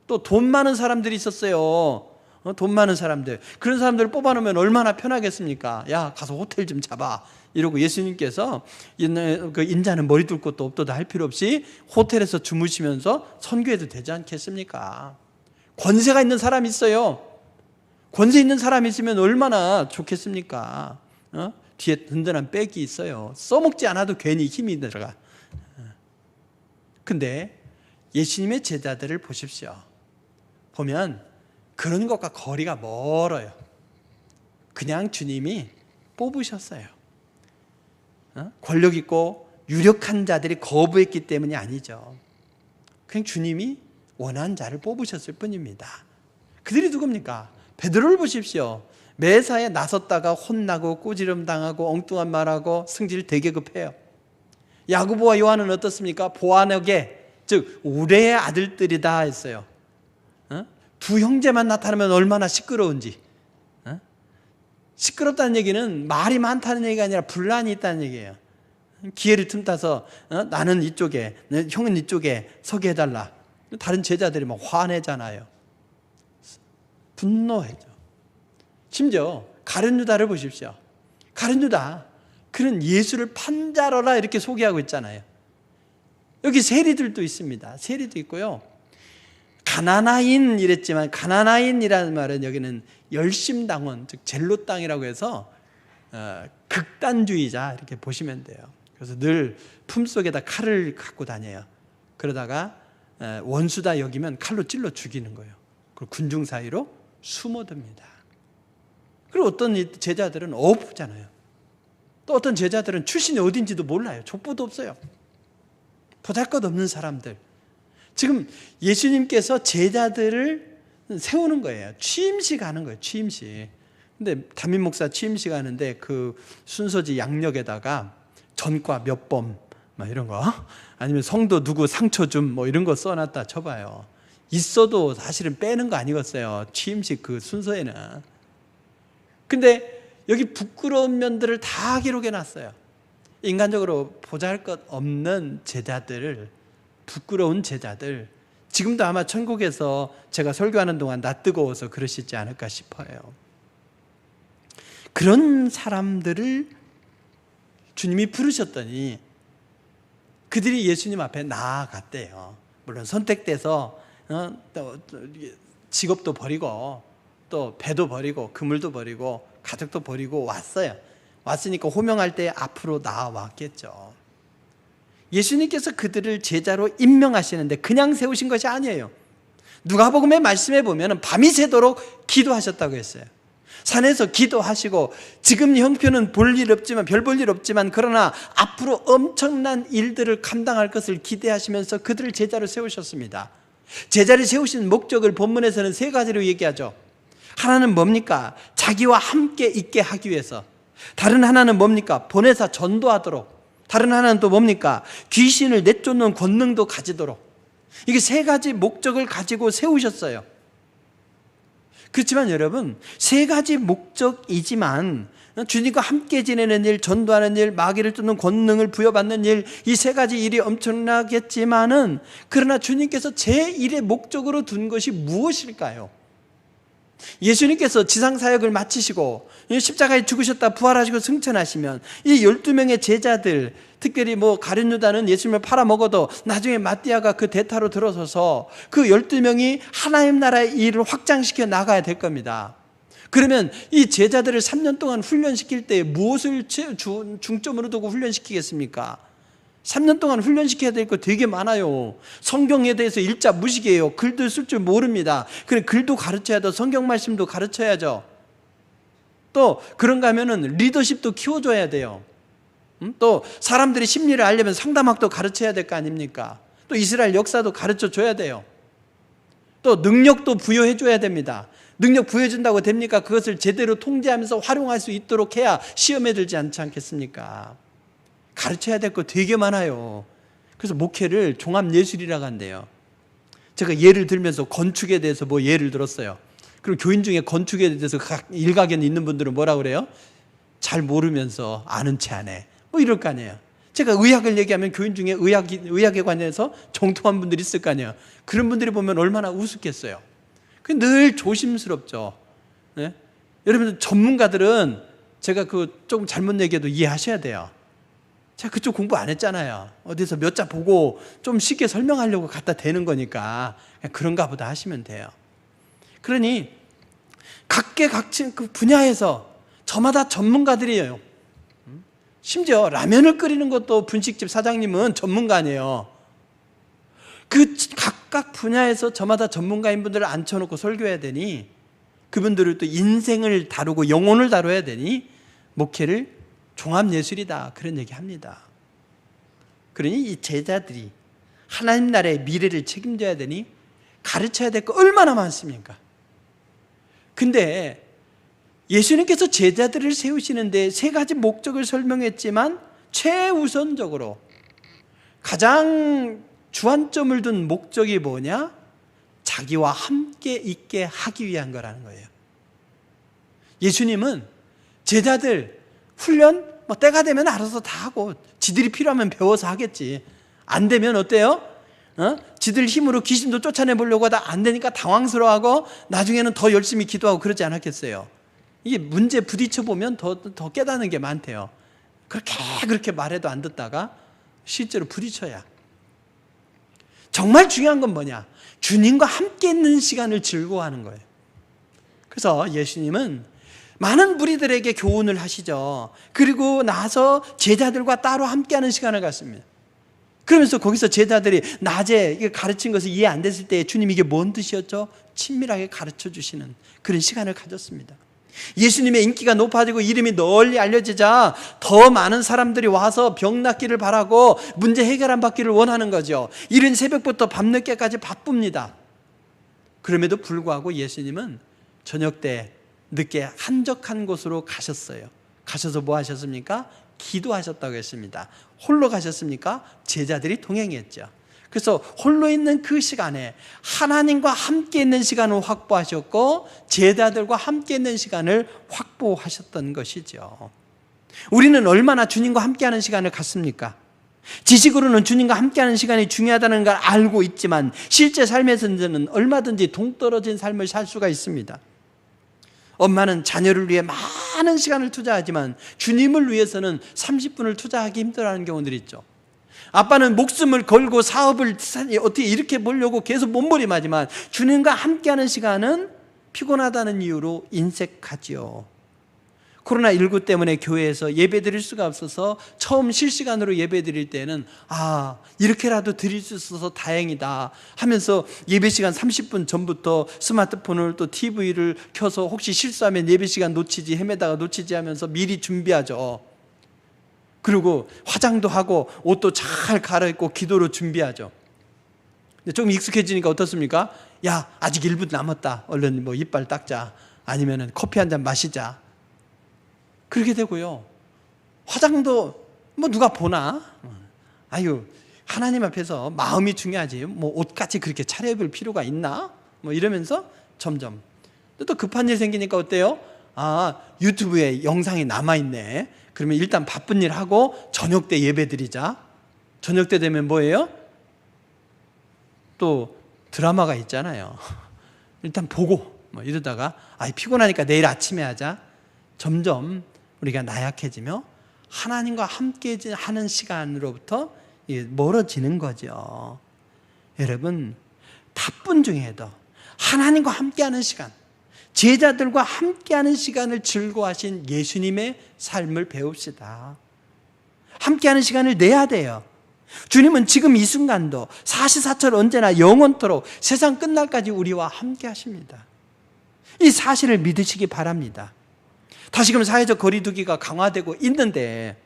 S6: 또 돈 많은 사람들이 있었어요. 돈 많은 사람들. 그런 사람들을 뽑아놓으면 얼마나 편하겠습니까? 야, 가서 호텔 좀 잡아. 이러고 예수님께서 인자는 머리 둘 곳도 없도다 할 필요 없이 호텔에서 주무시면서 선교해도 되지 않겠습니까? 권세가 있는 사람이 있어요. 권세 있는 사람이 있으면 얼마나 좋겠습니까? 뒤에 든든한 백이 있어요. 써먹지 않아도 괜히 힘이 들어가. 근데 예수님의 제자들을 보십시오. 보면 그런 것과 거리가 멀어요. 그냥 주님이 뽑으셨어요. 권력 있고 유력한 자들이 거부했기 때문이 아니죠. 그냥 주님이 원하는 자를 뽑으셨을 뿐입니다. 그들이 누굽니까? 베드로를 보십시오. 매사에 나섰다가 혼나고 꾸지름 당하고 엉뚱한 말하고 승질 되게 급해요. 야고보와 요한은 어떻습니까? 보아너게, 즉 우레의 아들들이다 했어요. 두 형제만 나타나면 얼마나 시끄러운지. 시끄럽다는 얘기는 말이 많다는 얘기가 아니라 분란이 있다는 얘기예요. 기회를 틈타서 나는 이쪽에, 형은 이쪽에 서게 해달라. 다른 제자들이 막 화내잖아요. 분노해죠. 심지어 가룟 유다를 보십시오. 가룟 유다, 그는 예수를 판자로라 이렇게 소개하고 있잖아요. 여기 세리들도 있습니다. 세리도 있고요. 가나나인 이랬지만, 가나나인이라는 말은 여기는 열심당원, 즉 젤로 땅이라고 해서 극단주의자 이렇게 보시면 돼요. 그래서 늘 품속에다 칼을 갖고 다녀요. 그러다가 원수다 여기면 칼로 찔러 죽이는 거예요. 그리고 군중 사이로 숨어듭니다. 그리고 어떤 제자들은 어부잖아요. 또 어떤 제자들은 출신이 어딘지도 몰라요. 족보도 없어요. 보잘것없는 사람들. 지금 예수님께서 제자들을 세우는 거예요. 취임식 하는 거예요. 취임식. 근데 담임 목사 취임식 하는데 그 순서지 양력에다가 전과 몇 범 막 이런 거, 아니면 성도 누구 상처 좀 뭐 이런 거 써놨다 쳐봐요. 있어도 사실은 빼는 거 아니겠어요. 취임식 그 순서에는. 근데 여기 부끄러운 면들을 다 기록해놨어요. 인간적으로 보잘것없는 제자들을, 부끄러운 제자들, 지금도 아마 천국에서 제가 설교하는 동안 낯뜨거워서 그러시지 않을까 싶어요. 그런 사람들을 주님이 부르셨더니 그들이 예수님 앞에 나아갔대요. 물론 선택돼서 직업도 버리고 또 배도 버리고 그물도 버리고 가족도 버리고 왔어요. 왔으니까 호명할 때 앞으로 나와왔겠죠. 예수님께서 그들을 제자로 임명하시는데 그냥 세우신 것이 아니에요. 누가복음의 말씀에 보면 밤이 새도록 기도하셨다고 했어요. 산에서 기도하시고, 지금 형편은 볼 일 없지만, 별 볼 일 없지만, 그러나 앞으로 엄청난 일들을 감당할 것을 기대하시면서 그들을 제자로 세우셨습니다. 제자를 세우신 목적을 본문에서는 세 가지로 얘기하죠. 하나는 뭡니까? 자기와 함께 있게 하기 위해서. 다른 하나는 뭡니까? 보내사 전도하도록. 다른 하나는 또 뭡니까? 귀신을 내쫓는 권능도 가지도록. 이게 세 가지 목적을 가지고 세우셨어요. 그렇지만 여러분, 세 가지 목적이지만 주님과 함께 지내는 일, 전도하는 일, 마귀를 쫓는 권능을 부여받는 일, 이 세 가지 일이 엄청나겠지만은, 그러나 주님께서 제1의 목적으로 둔 것이 무엇일까요? 예수님께서 지상사역을 마치시고 십자가에 죽으셨다 부활하시고 승천하시면 이 12명의 제자들, 특별히 가룟 유다는 예수님을 팔아먹어도 나중에 마띠아가 그 대타로 들어서서 그 12명이 하나님 나라의 일을 확장시켜 나가야 될 겁니다. 그러면 이 제자들을 3년 동안 훈련시킬 때 무엇을 중점으로 두고 훈련시키겠습니까? 3년 동안 훈련시켜야 될 거 되게 많아요. 성경에 대해서 일자 무식이에요. 글도 쓸 줄 모릅니다. 그래, 글도 가르쳐야 돼. 성경 말씀도 가르쳐야죠. 또 그런가 하면은 리더십도 키워줘야 돼요. 또 사람들이 심리를 알려면 상담학도 가르쳐야 될 거 아닙니까? 또 이스라엘 역사도 가르쳐줘야 돼요. 또 능력도 부여해줘야 됩니다. 능력 부여해준다고 됩니까? 그것을 제대로 통제하면서 활용할 수 있도록 해야 시험에 들지 않지 않겠습니까? 가르쳐야 될 거 되게 많아요. 그래서 목회를 종합예술이라고 한대요. 제가 예를 들면서 건축에 대해서 예를 들었어요. 그리고 교인 중에 건축에 대해서 각 일가견이 있는 분들은 뭐라 그래요? 잘 모르면서 아는 체 안 해. 이럴 거 아니에요. 제가 의학을 얘기하면 교인 중에 의학에 관해서 정통한 분들이 있을 거 아니에요. 그런 분들이 보면 얼마나 우습겠어요. 늘 조심스럽죠. 네? 여러분, 전문가들은 제가 조금 잘못 얘기해도 이해하셔야 돼요. 제가 그쪽 공부 안 했잖아요. 어디서 몇 자 보고 좀 쉽게 설명하려고 갖다 대는 거니까 그런가 보다 하시면 돼요. 그러니 각계각층 그 분야에서 저마다 전문가들이에요. 심지어 라면을 끓이는 것도 분식집 사장님은 전문가 아니에요. 그 각각 분야에서 저마다 전문가인 분들을 앉혀놓고 설교해야 되니, 그분들을 또 인생을 다루고 영혼을 다뤄야 되니 목회를 종합예술이다, 그런 얘기합니다. 그러니 이 제자들이 하나님 나라의 미래를 책임져야 되니 가르쳐야 될 거 얼마나 많습니까? 근데 예수님께서 제자들을 세우시는데 세 가지 목적을 설명했지만 최우선적으로 가장 주안점을 둔 목적이 뭐냐? 자기와 함께 있게 하기 위한 거라는 거예요. 예수님은 제자들 훈련 뭐 때가 되면 알아서 다 하고 지들이 필요하면 배워서 하겠지. 안 되면 어때요? 지들 힘으로 귀신도 쫓아내보려고 하다 안 되니까 당황스러워하고 나중에는 더 열심히 기도하고 그러지 않았겠어요? 이게 문제 부딪혀보면 더 깨닫는 게 많대요. 그렇게 말해도 안 듣다가 실제로 부딪혀야. 정말 중요한 건 뭐냐? 주님과 함께 있는 시간을 즐거워하는 거예요. 그래서 예수님은 많은 무리들에게 교훈을 하시죠. 그리고 나서 제자들과 따로 함께하는 시간을 갖습니다. 그러면서 거기서 제자들이 낮에 가르친 것을 이해 안 됐을 때 주님 이게 뭔 뜻이었죠? 친밀하게 가르쳐 주시는 그런 시간을 가졌습니다. 예수님의 인기가 높아지고 이름이 널리 알려지자 더 많은 사람들이 와서 병 낫기를 바라고 문제 해결 안 받기를 원하는 거죠. 이른 새벽부터 밤늦게까지 바쁩니다. 그럼에도 불구하고 예수님은 저녁 때 늦게 한적한 곳으로 가셨어요. 가셔서 뭐 하셨습니까? 기도하셨다고 했습니다. 홀로 가셨습니까? 제자들이 동행했죠. 그래서 홀로 있는 그 시간에 하나님과 함께 있는 시간을 확보하셨고 제자들과 함께 있는 시간을 확보하셨던 것이죠. 우리는 얼마나 주님과 함께하는 시간을 갖습니까? 지식으로는 주님과 함께하는 시간이 중요하다는 걸 알고 있지만 실제 삶에서는 얼마든지 동떨어진 삶을 살 수가 있습니다. 엄마는 자녀를 위해 많은 시간을 투자하지만 주님을 위해서는 30분을 투자하기 힘들어하는 경우들이 있죠. 아빠는 목숨을 걸고 사업을 어떻게 이렇게 보려고 계속 몸부림하지만 주님과 함께하는 시간은 피곤하다는 이유로 인색하지요. 코로나19 때문에 교회에서 예배 드릴 수가 없어서 처음 실시간으로 예배 드릴 때는 이렇게라도 드릴 수 있어서 다행이다 하면서 예배 시간 30분 전부터 스마트폰을 또 TV를 켜서 혹시 실수하면 예배 시간 놓치지 헤매다가 놓치지 하면서 미리 준비하죠. 그리고 화장도 하고 옷도 잘 갈아입고 기도로 준비하죠. 근데 좀 익숙해지니까 어떻습니까? 야, 아직 1분 남았다. 얼른 뭐 이빨 닦자. 아니면은 커피 한 잔 마시자. 그렇게 되고요. 화장도 뭐 누가 보나? 하나님 앞에서 마음이 중요하지. 뭐 옷까지 그렇게 차려입을 필요가 있나? 뭐 이러면서 점점 또 급한 일 생기니까 어때요? 유튜브에 영상이 남아있네. 그러면 일단 바쁜 일 하고 저녁 때 예배 드리자. 저녁 때 되면 뭐예요? 또 드라마가 있잖아요. 일단 보고 뭐 이러다가 피곤하니까 내일 아침에 하자. 점점 우리가 나약해지며 하나님과 함께 하는 시간으로부터 멀어지는 거죠. 여러분, 바쁜 중에도 하나님과 함께하는 시간, 제자들과 함께하는 시간을 즐거워하신 예수님의 삶을 배웁시다. 함께하는 시간을 내야 돼요. 주님은 지금 이 순간도 사시사철 언제나 영원토록 세상 끝날까지 우리와 함께 하십니다. 이 사실을 믿으시기 바랍니다. 다시금 사회적 거리두기가 강화되고 있는데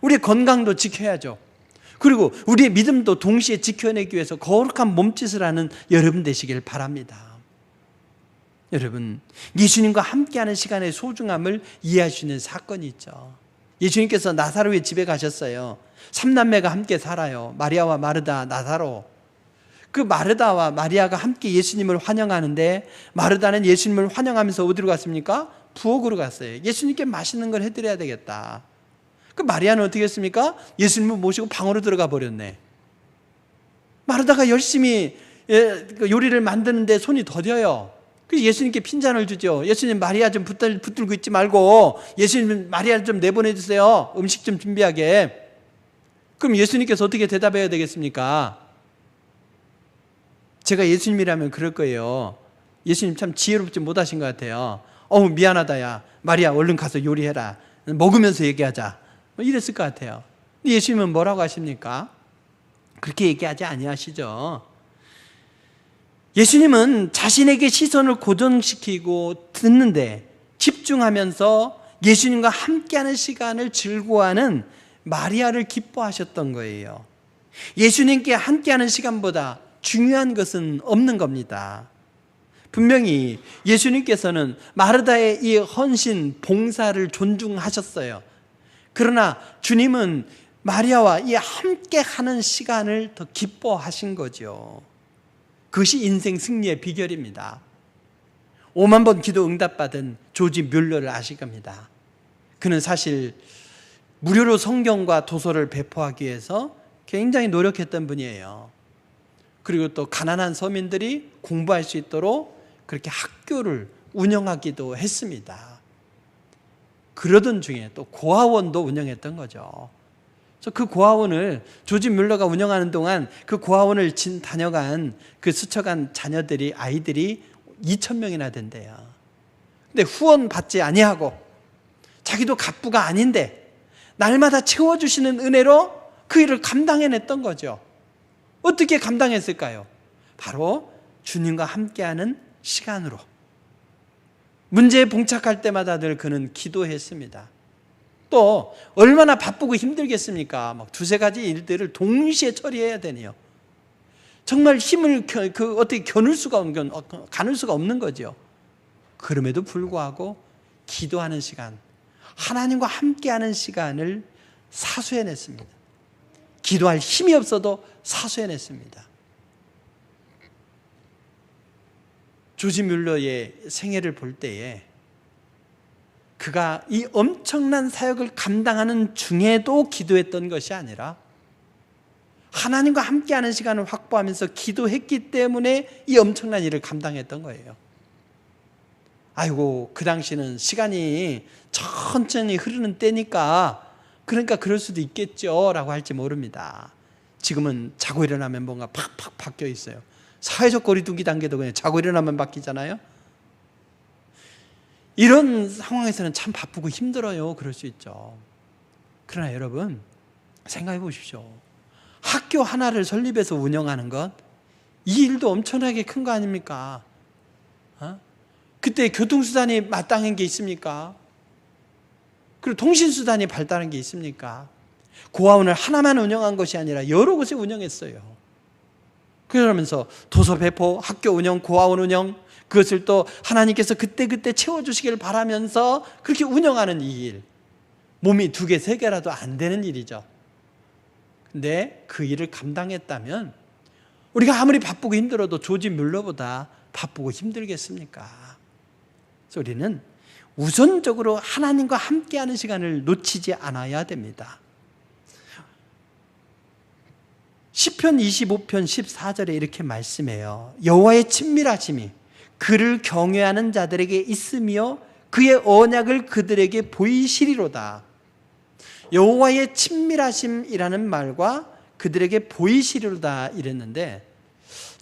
S6: 우리의 건강도 지켜야죠. 그리고 우리의 믿음도 동시에 지켜내기 위해서 거룩한 몸짓을 하는 여러분 되시길 바랍니다. 여러분, 예수님과 함께하는 시간의 소중함을 이해할 수 있는 사건이 있죠. 예수님께서 나사로의 집에 가셨어요. 3남매가 함께 살아요. 마리아와 마르다, 나사로. 그 마르다와 마리아가 함께 예수님을 환영하는데 마르다는 예수님을 환영하면서 어디로 갔습니까? 부엌으로 갔어요. 예수님께 맛있는 걸 해드려야 되겠다. 그 마리아는 어떻게 했습니까? 예수님을 모시고 방으로 들어가 버렸네. 마르다가 열심히 요리를 만드는데 손이 더뎌요. 그래서 예수님께 핀잔을 주죠. 예수님, 마리아 좀 붙들고 있지 말고 예수님 마리아를 좀 내보내주세요. 음식 좀 준비하게. 그럼 예수님께서 어떻게 대답해야 되겠습니까? 제가 예수님이라면 그럴 거예요. 예수님 참 지혜롭지 못하신 것 같아요. 미안하다 야, 마리아 얼른 가서 요리해라. 먹으면서 얘기하자. 뭐 이랬을 것 같아요. 근데 예수님은 뭐라고 하십니까? 그렇게 얘기하지 아니하시죠. 예수님은 자신에게 시선을 고정시키고 듣는데 집중하면서 예수님과 함께하는 시간을 즐거워하는 마리아를 기뻐하셨던 거예요. 예수님께 함께하는 시간보다 중요한 것은 없는 겁니다. 분명히 예수님께서는 마르다의 이 헌신, 봉사를 존중하셨어요. 그러나 주님은 마리아와 이 함께하는 시간을 더 기뻐하신 거죠. 그것이 인생 승리의 비결입니다. 5만 번 기도 응답받은 조지 뮬러를 아실 겁니다. 그는 사실 무료로 성경과 도서를 배포하기 위해서 굉장히 노력했던 분이에요. 그리고 또 가난한 서민들이 공부할 수 있도록 그렇게 학교를 운영하기도 했습니다. 그러던 중에 또 고아원도 운영했던 거죠. 그래서 그 고아원을 조지 뮬러가 운영하는 동안 그 고아원을 다녀간 그 스쳐간 자녀들이, 아이들이 2,000명이나 된대요. 근데 후원 받지 아니하고 자기도 갑부가 아닌데 날마다 채워주시는 은혜로 그 일을 감당해냈던 거죠. 어떻게 감당했을까요? 바로 주님과 함께하는 시간으로. 문제에 봉착할 때마다 늘 그는 기도했습니다. 또 얼마나 바쁘고 힘들겠습니까? 막 두세 가지 일들을 동시에 처리해야 되네요. 정말 힘을 어떻게 가눌 수가 없는 거죠. 그럼에도 불구하고 기도하는 시간, 하나님과 함께하는 시간을 사수해냈습니다. 기도할 힘이 없어도 사수해냈습니다. 조지 뮬러의 생애를 볼 때에 그가 이 엄청난 사역을 감당하는 중에도 기도했던 것이 아니라 하나님과 함께하는 시간을 확보하면서 기도했기 때문에 이 엄청난 일을 감당했던 거예요. 아이고, 그 당시는 시간이 천천히 흐르는 때니까 그러니까 그럴 수도 있겠죠 라고 할지 모릅니다. 지금은 자고 일어나면 뭔가 팍팍 바뀌어 있어요. 사회적 거리두기 단계도 그냥 자고 일어나면 바뀌잖아요. 이런 상황에서는 참 바쁘고 힘들어요. 그럴 수 있죠. 그러나 여러분 생각해 보십시오. 학교 하나를 설립해서 운영하는 것, 이 일도 엄청나게 큰 거 아닙니까? 그때 교통수단이 마땅한 게 있습니까? 그리고 통신수단이 발달한 게 있습니까? 고아원을 하나만 운영한 것이 아니라 여러 곳에 운영했어요. 그러면서 도서 배포, 학교 운영, 고아원 운영, 그것을 또 하나님께서 그때그때 채워주시길 바라면서 그렇게 운영하는 이 일, 몸이 2개, 3개라도 안 되는 일이죠. 근데 그 일을 감당했다면 우리가 아무리 바쁘고 힘들어도 조지 뮬러보다 바쁘고 힘들겠습니까? 그래서 우리는 우선적으로 하나님과 함께하는 시간을 놓치지 않아야 됩니다. 시편 25편 14절에 이렇게 말씀해요. 여호와의 친밀하심이 그를 경외하는 자들에게 있으며 그의 언약을 그들에게 보이시리로다. 여호와의 친밀하심이라는 말과 그들에게 보이시리로다 이랬는데,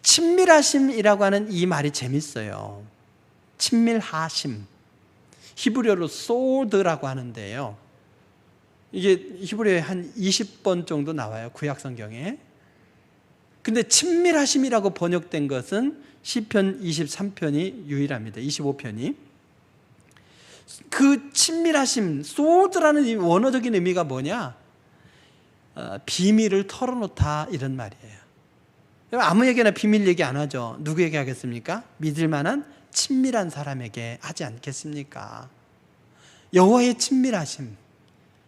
S6: 친밀하심이라고 하는 이 말이 재밌어요. 친밀하심, 히브리어로 소드라고 하는데요, 이게 히브리어에 한 20번 정도 나와요, 구약 성경에. 근데 친밀하심이라고 번역된 것은 시편 23편이 유일합니다. 25편이. 그 친밀하심, 소드라는 이 원어적인 의미가 뭐냐? 비밀을 털어놓다 이런 말이에요. 아무에게나 비밀 얘기 안 하죠. 누구에게 하겠습니까? 믿을 만한 친밀한 사람에게 하지 않겠습니까? 여호와의 친밀하심,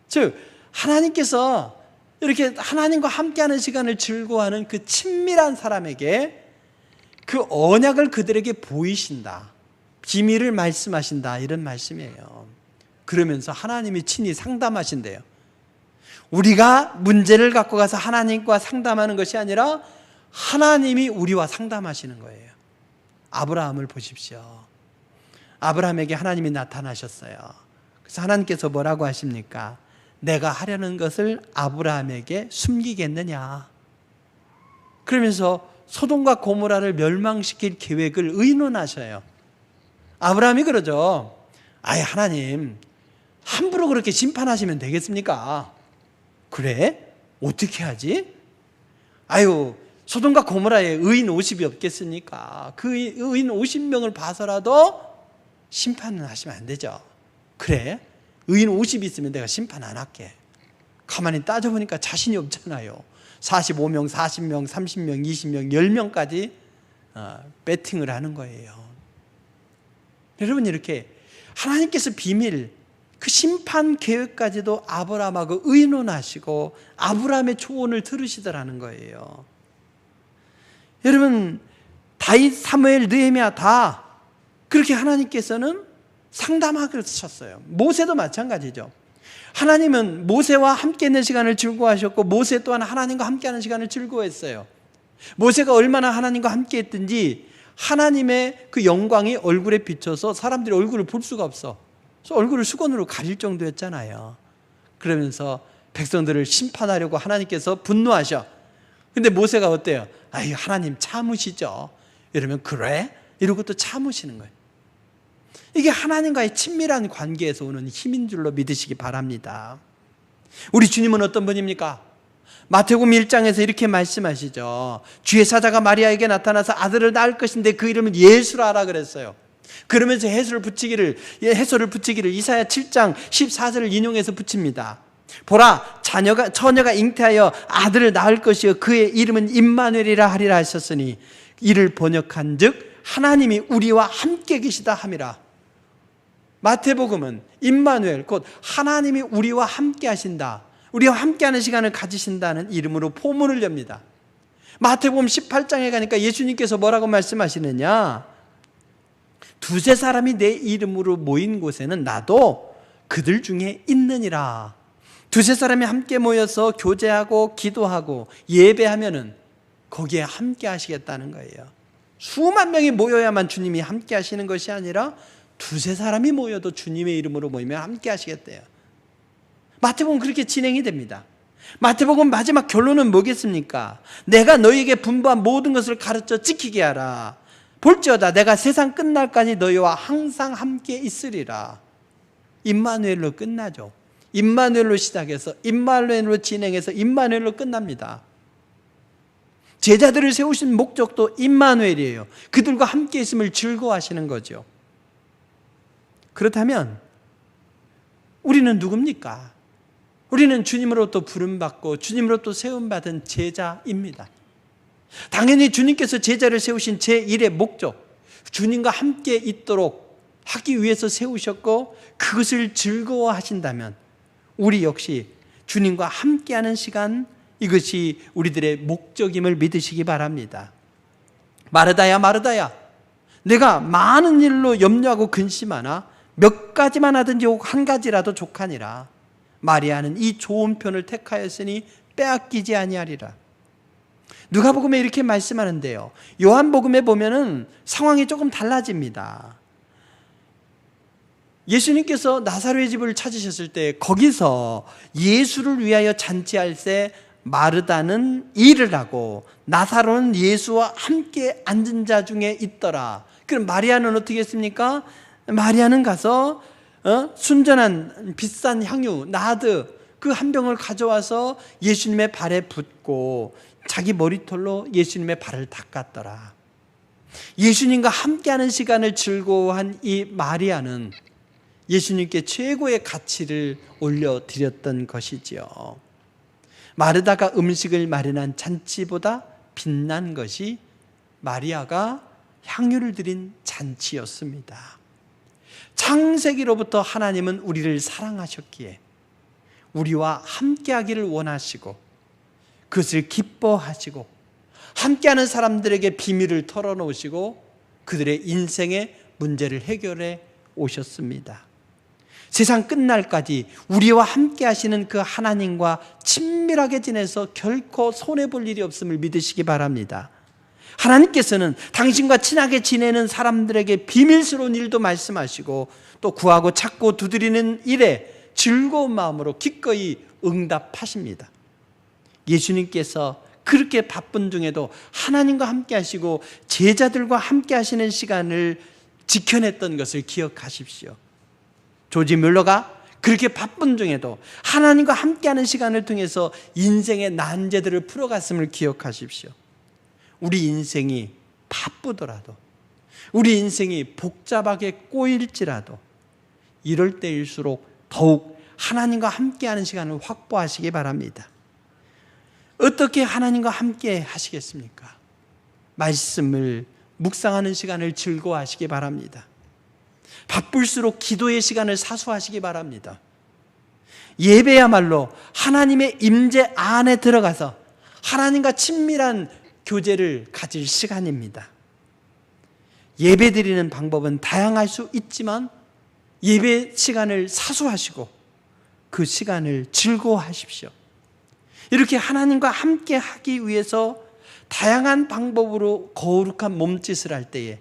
S6: 즉 하나님께서 이렇게 하나님과 함께하는 시간을 즐거워하는 그 친밀한 사람에게 그 언약을 그들에게 보이신다, 비밀을 말씀하신다, 이런 말씀이에요. 그러면서 하나님이 친히 상담하신대요. 우리가 문제를 갖고 가서 하나님과 상담하는 것이 아니라 하나님이 우리와 상담하시는 거예요. 아브라함을 보십시오. 아브라함에게 하나님이 나타나셨어요. 그래서 하나님께서 뭐라고 하십니까? 내가 하려는 것을 아브라함에게 숨기겠느냐? 그러면서 소돔과 고모라를 멸망시킬 계획을 의논하셔요. 아브라함이 그러죠. 아이, 하나님 함부로 그렇게 심판하시면 되겠습니까? 그래? 어떻게 하지? 아유, 소돔과 고모라에 의인 50이 없겠습니까? 그 의인 50명을 봐서라도 심판은 하시면 안 되죠. 그래? 의인 50이 있으면 내가 심판 안 할게. 가만히 따져보니까 자신이 없잖아요. 45명, 40명, 30명, 20명, 10명까지 배팅을 하는 거예요. 여러분, 이렇게 하나님께서 비밀, 그 심판 계획까지도 아브라함하고 의논하시고 아브라함의 조언을 들으시더라는 거예요. 여러분, 다윗, 사무엘, 느헤미야 다 그렇게 하나님께서는 상담하셨어요. 모세도 마찬가지죠. 하나님은 모세와 함께 있는 시간을 즐거워하셨고 모세 또한 하나님과 함께하는 시간을 즐거워했어요. 모세가 얼마나 하나님과 함께했든지 하나님의 그 영광이 얼굴에 비쳐서 사람들이 얼굴을 볼 수가 없어. 그래서 얼굴을 수건으로 가릴 정도였잖아요. 그러면서 백성들을 심판하려고 하나님께서 분노하셔. 근데 모세가 어때요? 아유, 하나님 참으시죠. 이러면 그래? 이러고 또 참으시는 거예요. 이게 하나님과의 친밀한 관계에서 오는 힘인 줄로 믿으시기 바랍니다. 우리 주님은 어떤 분입니까? 마태복음 1장에서 이렇게 말씀하시죠. 주의 사자가 마리아에게 나타나서 아들을 낳을 것인데 그 이름은 예수라 하라 그랬어요. 그러면서 해설을 붙이기를 이사야 7장 14절을 인용해서 붙입니다. 보라, 처녀가 잉태하여 아들을 낳을 것이요 그의 이름은 임마누엘이라 하리라 하셨으니 이를 번역한즉 하나님이 우리와 함께 계시다 함이라. 마태복음은 임마누엘, 곧 하나님이 우리와 함께 하신다, 우리와 함께하는 시간을 가지신다는 이름으로 포문을 엽니다. 마태복음 18장에 가니까 예수님께서 뭐라고 말씀하시느냐? 두세 사람이 내 이름으로 모인 곳에는 나도 그들 중에 있느니라. 두세 사람이 함께 모여서 교제하고 기도하고 예배하면은 거기에 함께 하시겠다는 거예요. 수만 명이 모여야만 주님이 함께 하시는 것이 아니라 두세 사람이 모여도 주님의 이름으로 모이면 함께 하시겠대요. 마태복음 그렇게 진행이 됩니다. 마태복음 마지막 결론은 뭐겠습니까? 내가 너희에게 분부한 모든 것을 가르쳐 지키게 하라. 볼지어다 내가 세상 끝날까지 너희와 항상 함께 있으리라. 임마누엘로 끝나죠. 임마누엘로 시작해서 임마누엘로 진행해서 임마누엘로 끝납니다. 제자들을 세우신 목적도 임마누엘이에요. 그들과 함께 있음을 즐거워하시는 거죠. 그렇다면 우리는 누굽니까? 우리는 주님으로부터 부름받고 주님으로부터 세움받은 제자입니다. 당연히 주님께서 제자를 세우신 제1의 목적, 주님과 함께 있도록 하기 위해서 세우셨고 그것을 즐거워하신다면 우리 역시 주님과 함께하는 시간, 이것이 우리들의 목적임을 믿으시기 바랍니다. 마르다야 마르다야, 내가 많은 일로 염려하고 근심하나 몇 가지만 하든지 혹 한 가지라도 족하니라. 마리아는 이 좋은 편을 택하였으니 빼앗기지 아니하리라. 누가복음에 이렇게 말씀하는데요. 요한복음에 보면은 상황이 조금 달라집니다. 예수님께서 나사로의 집을 찾으셨을 때 거기서 예수를 위하여 잔치할 때 마르다는 일을 하고 나사로는 예수와 함께 앉은 자 중에 있더라. 그럼 마리아는 어떻게 했습니까? 마리아는 가서 순전한 비싼 향유 나드 그 한 병을 가져와서 예수님의 발에 붓고 자기 머리털로 예수님의 발을 닦았더라. 예수님과 함께하는 시간을 즐거워한 이 마리아는 예수님께 최고의 가치를 올려드렸던 것이지요. 마르다가 음식을 마련한 잔치보다 빛난 것이 마리아가 향유를 드린 잔치였습니다. 창세기로부터 하나님은 우리를 사랑하셨기에 우리와 함께하기를 원하시고 그것을 기뻐하시고 함께하는 사람들에게 비밀을 털어놓으시고 그들의 인생의 문제를 해결해 오셨습니다. 세상 끝날까지 우리와 함께 하시는 그 하나님과 친밀하게 지내서 결코 손해볼 일이 없음을 믿으시기 바랍니다. 하나님께서는 당신과 친하게 지내는 사람들에게 비밀스러운 일도 말씀하시고 또 구하고 찾고 두드리는 일에 즐거운 마음으로 기꺼이 응답하십니다. 예수님께서 그렇게 바쁜 중에도 하나님과 함께 하시고 제자들과 함께 하시는 시간을 지켜냈던 것을 기억하십시오. 조지 뮬러가 그렇게 바쁜 중에도 하나님과 함께하는 시간을 통해서 인생의 난제들을 풀어갔음을 기억하십시오. 우리 인생이 바쁘더라도, 우리 인생이 복잡하게 꼬일지라도 이럴 때일수록 더욱 하나님과 함께하는 시간을 확보하시기 바랍니다. 어떻게 하나님과 함께 하시겠습니까? 말씀을 묵상하는 시간을 즐거워하시기 바랍니다. 바쁠수록 기도의 시간을 사수하시기 바랍니다. 예배야말로 하나님의 임재 안에 들어가서 하나님과 친밀한 교제를 가질 시간입니다. 예배 드리는 방법은 다양할 수 있지만 예배 시간을 사수하시고 그 시간을 즐거워하십시오. 이렇게 하나님과 함께 하기 위해서 다양한 방법으로 거룩한 몸짓을 할 때에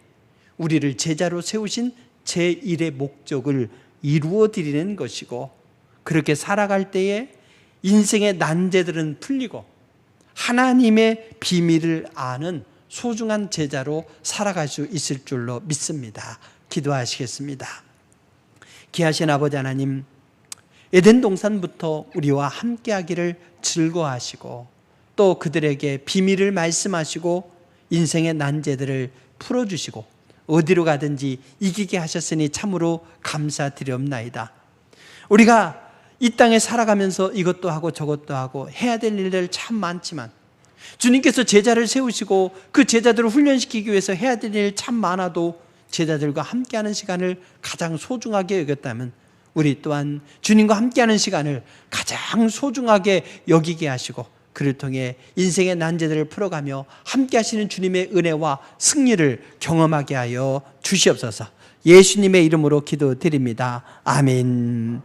S6: 우리를 제자로 세우신 제1의 목적을 이루어 드리는 것이고, 그렇게 살아갈 때에 인생의 난제들은 풀리고 하나님의 비밀을 아는 소중한 제자로 살아갈 수 있을 줄로 믿습니다. 기도하시겠습니다. 귀하신 아버지 하나님, 에덴 동산부터 우리와 함께하기를 즐거워하시고 또 그들에게 비밀을 말씀하시고 인생의 난제들을 풀어주시고 어디로 가든지 이기게 하셨으니 참으로 감사드리옵나이다. 우리가 이 땅에 살아가면서 이것도 하고 저것도 하고 해야 될 일들 참 많지만 주님께서 제자를 세우시고 그 제자들을 훈련시키기 위해서 해야 될 일 참 많아도 제자들과 함께하는 시간을 가장 소중하게 여겼다면 우리 또한 주님과 함께하는 시간을 가장 소중하게 여기게 하시고 그를 통해 인생의 난제들을 풀어가며 함께하시는 주님의 은혜와 승리를 경험하게 하여 주시옵소서. 예수님의 이름으로 기도드립니다. 아멘.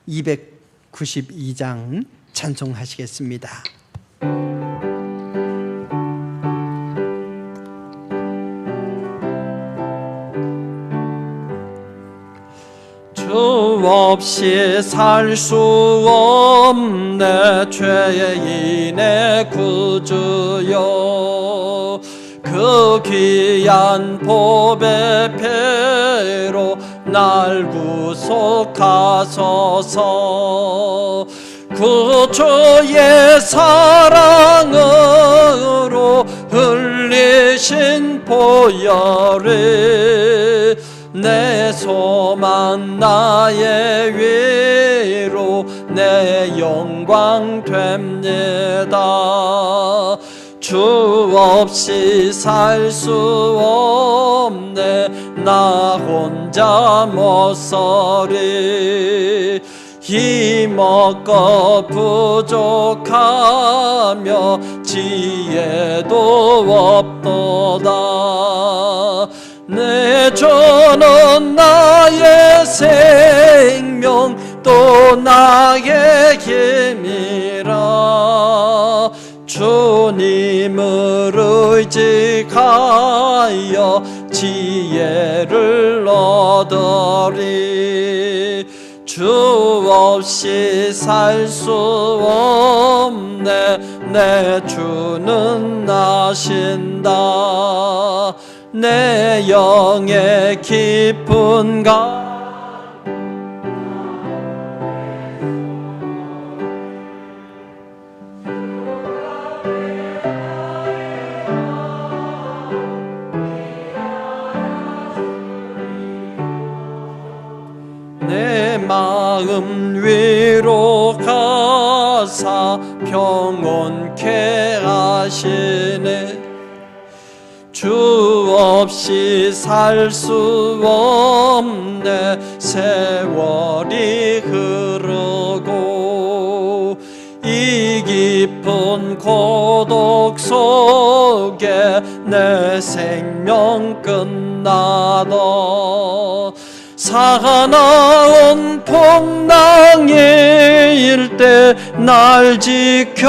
S6: 292장 찬송하시겠습니다. 주 없이 살 수 없네 죄인의 구주여, 그 귀한 보배 배로 날 구속하소서. 구주의 사랑으로 흘리신 보혈이 내 소망 나의 위로 내 영광 됩니다. 주 없이 살 수 없네 나 혼자 못서리. 힘없고 부족하며 지혜도 없도다. 내 주는 나의 생명 또 나의 힘이라. 주님을 의지하여 지혜를 얻으리. 주 없이 살 수 없네 내 주는 나신다. 내 영의 깊은 내 마음 위로 가사 평온케 하시네. 주 없이 살 수 없네 세월이 흐르고 이 깊은 고독 속에 내 생명 끝나도 사나운 풍랑일 때 날 지켜주시고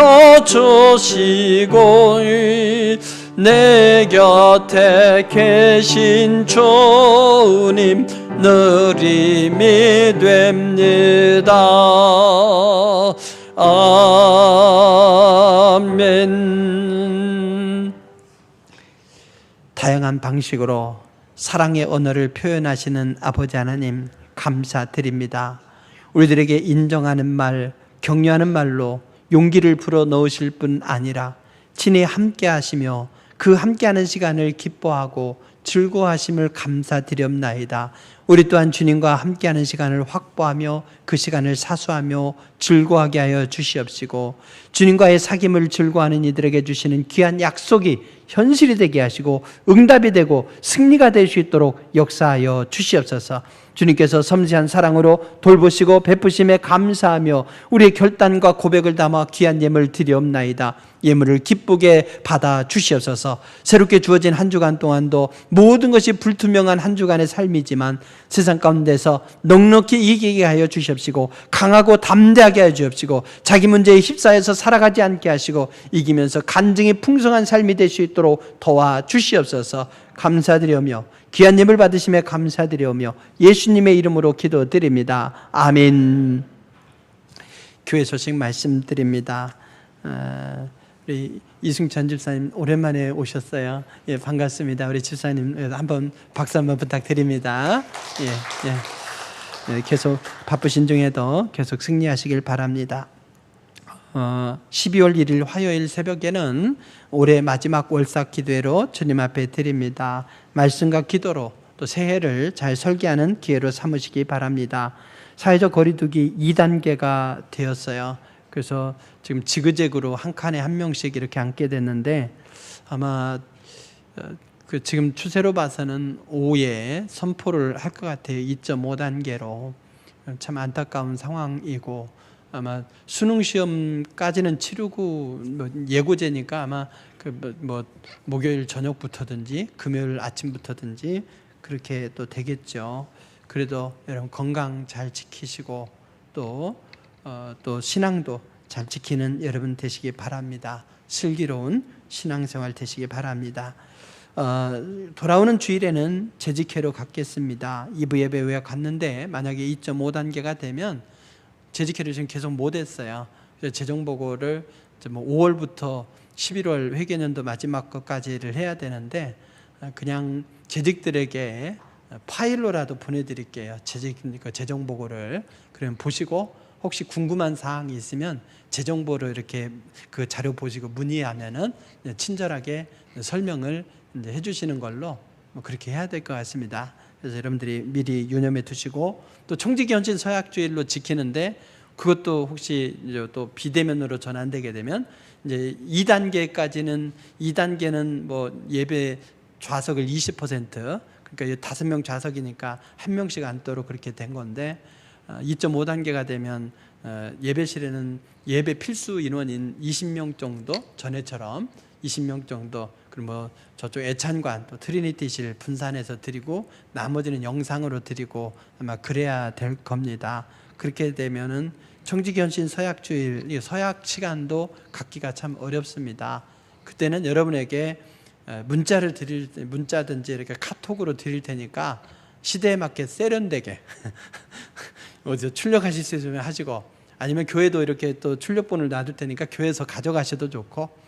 S6: 내 곁에 계신 주님 늘 힘이 됩니다. 아멘. 다양한 방식으로 사랑의 언어를 표현하시는 아버지 하나님 감사드립니다. 우리들에게 인정하는 말, 격려하는 말로 용기를 불어넣으실 뿐 아니라 친히 함께 하시며 그 함께하는 시간을 기뻐하고 즐거워하심을 감사드렵나이다. 우리 또한 주님과 함께하는 시간을 확보하며 그 시간을 사수하며 즐거워하게 하여 주시옵시고, 주님과의 사귐을 즐거워하는 이들에게 주시는 귀한 약속이 현실이 되게 하시고 응답이 되고 승리가 될 수 있도록 역사하여 주시옵소서. 주님께서 섬세한 사랑으로 돌보시고 베푸심에 감사하며 우리의 결단과 고백을 담아 귀한 예물을 드리옵나이다. 예물을 기쁘게 받아 주시옵소서. 새롭게 주어진 한 주간 동안도 모든 것이 불투명한 한 주간의 삶이지만 세상 가운데서 넉넉히 이기게 하여 주시옵시고, 강하고 담대하게 하여 주옵시고, 자기 문제에 휩싸여서 살아가지 않게 하시고 이기면서 간증이 풍성한 삶이 될 수 있도록 도와 주시옵소서. 감사드리오며 귀한 예물 받으심에 감사드리오며 예수님의 이름으로 기도드립니다. 아멘. 교회 소식 말씀드립니다. 우리 이승찬 집사님 오랜만에 오셨어요. 예, 반갑습니다. 우리 집사님 한번 박수 한번 부탁드립니다. 예, 계속 바쁘신 중에도 계속 승리하시길 바랍니다. 12월 1일 화요일 새벽에는 올해 마지막 월삭 기도회로 주님 앞에 드립니다. 말씀과 기도로 또 새해를 잘 설계하는 기회로 삼으시기 바랍니다. 사회적 거리두기 2단계가 되었어요. 그래서 지금 지그재그로 한 칸에 한 명씩 이렇게 앉게 됐는데, 아마 그 지금 추세로 봐서는 오후에 선포를 할 것 같아요. 2.5단계로. 참 안타까운 상황이고, 아마 수능 시험까지는 치르고 예고제니까 아마 목요일 저녁부터든지 금요일 아침부터든지 그렇게 또 되겠죠. 그래도 여러분 건강 잘 지키시고 또 신앙도 잘 지키는 여러분 되시기 바랍니다. 슬기로운 신앙생활 되시기 바랍니다. 돌아오는 주일에는 재직회로 갔겠습니다. 2부 예배 왜 갔는데 만약에 2.5단계가 되면 재직회를 지금 계속 못했어요. 그래서 재정보고를 5월부터 11월 회계년도 마지막 것까지를 해야 되는데 그냥 재직들에게 파일로라도 보내드릴게요. 재정보고를. 그러면 보시고 혹시 궁금한 사항이 있으면 재정보로 이렇게 그 자료 보시고 문의하면은 친절하게 설명을 이제 해주시는 걸로 그렇게 해야 될 것 같습니다. 그래서 여러분들이 미리 유념해 두시고, 또 청지기헌신 서약주일로 지키는데 그것도 혹시 이제 또 비대면으로 전환되게 되면 이제 2단계는 뭐 예배 좌석을 20%, 그러니까 5명 좌석이니까 한 명씩 앉도록 그렇게 된 건데, 2.5단계가 되면 예배실에는 예배 필수 인원인 20명 정도, 전에처럼 20명 정도, 그리고 뭐 저쪽 애찬관 또 트리니티실 분산해서 드리고 나머지는 영상으로 드리고 아마 그래야 될 겁니다. 그렇게 되면은 청지기헌신 서약주일, 이 서약 시간도 갖기가 참 어렵습니다. 그때는 여러분에게 문자든지 이렇게 카톡으로 드릴 테니까 시대에 맞게 세련되게 어디서 출력하실 수 있으면 하시고, 아니면 교회도 이렇게 또 출력본을 놔둘 테니까 교회에서 가져가셔도 좋고,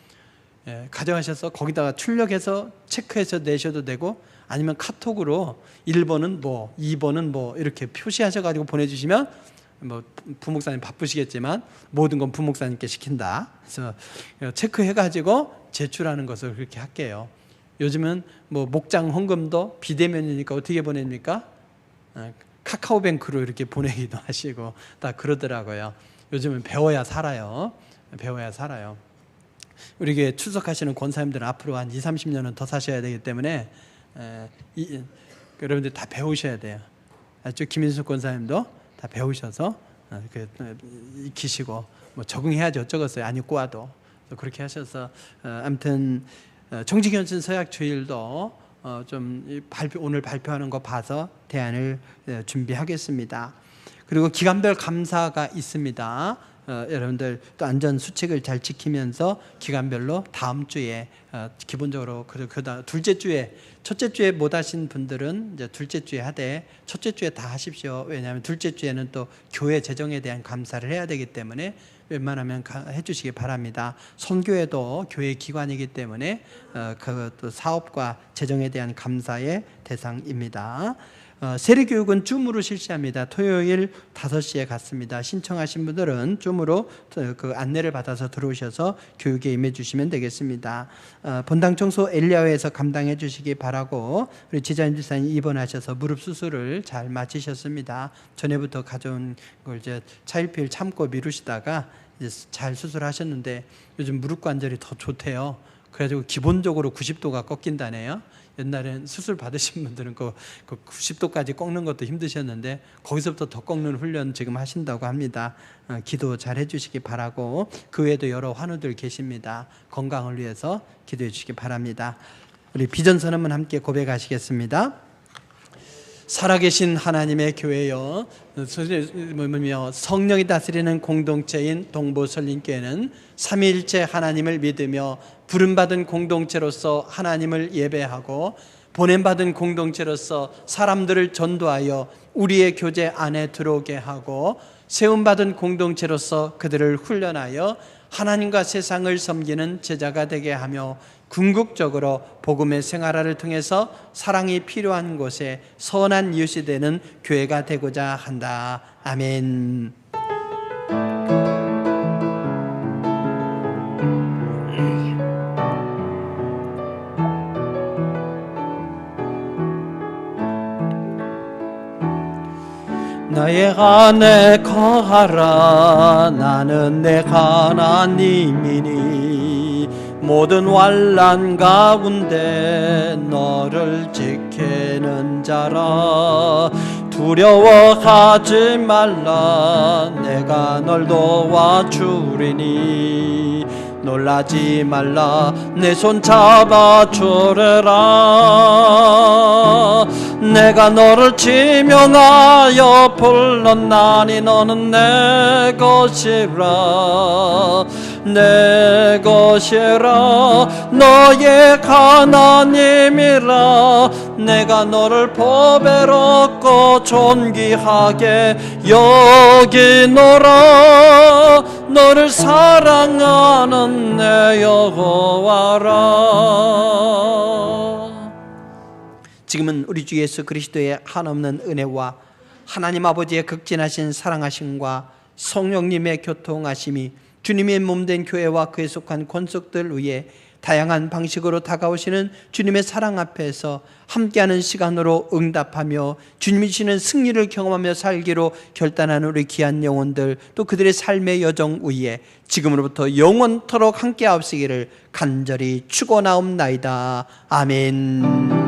S6: 가져가셔서 거기다가 출력해서 체크해서 내셔도 되고, 아니면 카톡으로 1번은 뭐 2번은 뭐 이렇게 표시하셔가지고 보내주시면, 뭐 부목사님 바쁘시겠지만 모든 건 부목사님께 시킨다. 그래서 체크해가지고 제출하는 것을 그렇게 할게요. 요즘은 뭐 목장 헌금도 비대면이니까 어떻게 보냅니까? 카카오뱅크로 이렇게 보내기도 하시고 다 그러더라고요. 요즘은 배워야 살아요. 배워야 살아요. 우리 교회 출석하시는 권사님들은 앞으로 한 20-30년은 더 사셔야 되기 때문에 여러분들 다 배우셔야 돼요. 김인수 권사님도 다 배우셔서 익히시고, 뭐 적응해야지 어쩌겠어요. 안 입고 와도. 그렇게 하셔서 아무튼 청지기헌신 서약주일도 좀 오늘 발표하는 거 봐서 대안을 준비하겠습니다. 그리고 기간별 감사가 있습니다. 여러분들 또 안전 수칙을 잘 지키면서 기간별로 다음 주에 기본적으로 둘째 주에, 첫째 주에 못 하신 분들은 이제 둘째 주에 하되 첫째 주에 다 하십시오. 왜냐하면 둘째 주에는 또 교회 재정에 대한 감사를 해야 되기 때문에 웬만하면 해주시기 바랍니다. 선교회도 교회 기관이기 때문에 그것도 사업과 재정에 대한 감사의 대상입니다. 세례교육은 줌으로 실시합니다. 토요일 5시에 갔습니다. 신청하신 분들은 줌으로 그 안내를 받아서 들어오셔서 교육에 임해 주시면 되겠습니다. 본당 청소 엘리야회에서 감당해 주시기 바라고, 우리 지자인 집사님 입원하셔서 무릎 수술을 잘 마치셨습니다. 전에부터 가져온 걸 이제 차일피일 참고 미루시다가 이제 잘 수술하셨는데 요즘 무릎 관절이 더 좋대요. 그래가지고 기본적으로 90도가 꺾인다네요. 옛날엔 수술 받으신 분들은 그 90도까지 꺾는 것도 힘드셨는데 거기서부터 더 꺾는 훈련 지금 하신다고 합니다. 기도 잘 해주시기 바라고, 그 외에도 여러 환우들 계십니다. 건강을 위해서 기도해 주시기 바랍니다. 우리 비전 선언문 함께 고백하시겠습니다. 살아계신 하나님의 교회여, 성령이 다스리는 공동체인 동보설림교회는 삼위일체 하나님을 믿으며 부름받은 공동체로서 하나님을 예배하고 보냄받은 공동체로서 사람들을 전도하여 우리의 교제 안에 들어오게 하고 세움받은 공동체로서 그들을 훈련하여 하나님과 세상을 섬기는 제자가 되게 하며 궁극적으로 복음의 생활화를 통해서 사랑이 필요한 곳에 선한 이웃이 되는 교회가 되고자 한다. 아멘. 나의 안에 거하라. 나는 내 하나님이니 모든 환난 가운데 너를 지키는 자라. 두려워하지 말라. 내가 널 도와주리니 놀라지 말라. 내 손 잡아주리라. 내가 너를 지명하여 불렀나니 너는 내 것이라. 내 것이라. 너의 하나님이라. 내가 너를 보배롭고 존귀하게 여기노라. 너를 사랑하는 내 여호와라. 지금은 우리 주 예수 그리스도의 한없는 은혜와 하나님 아버지의 극진하신 사랑하심과 성령님의 교통하심이 주님의 몸된 교회와 그에 속한 권속들 위에 다양한 방식으로 다가오시는 주님의 사랑 앞에서 함께하는 시간으로 응답하며 주님이 주시는 승리를 경험하며 살기로 결단하는 우리 귀한 영혼들, 또 그들의 삶의 여정 위에 지금으로부터 영원토록 함께하옵시기를 간절히 축원하옵나이다. 아멘.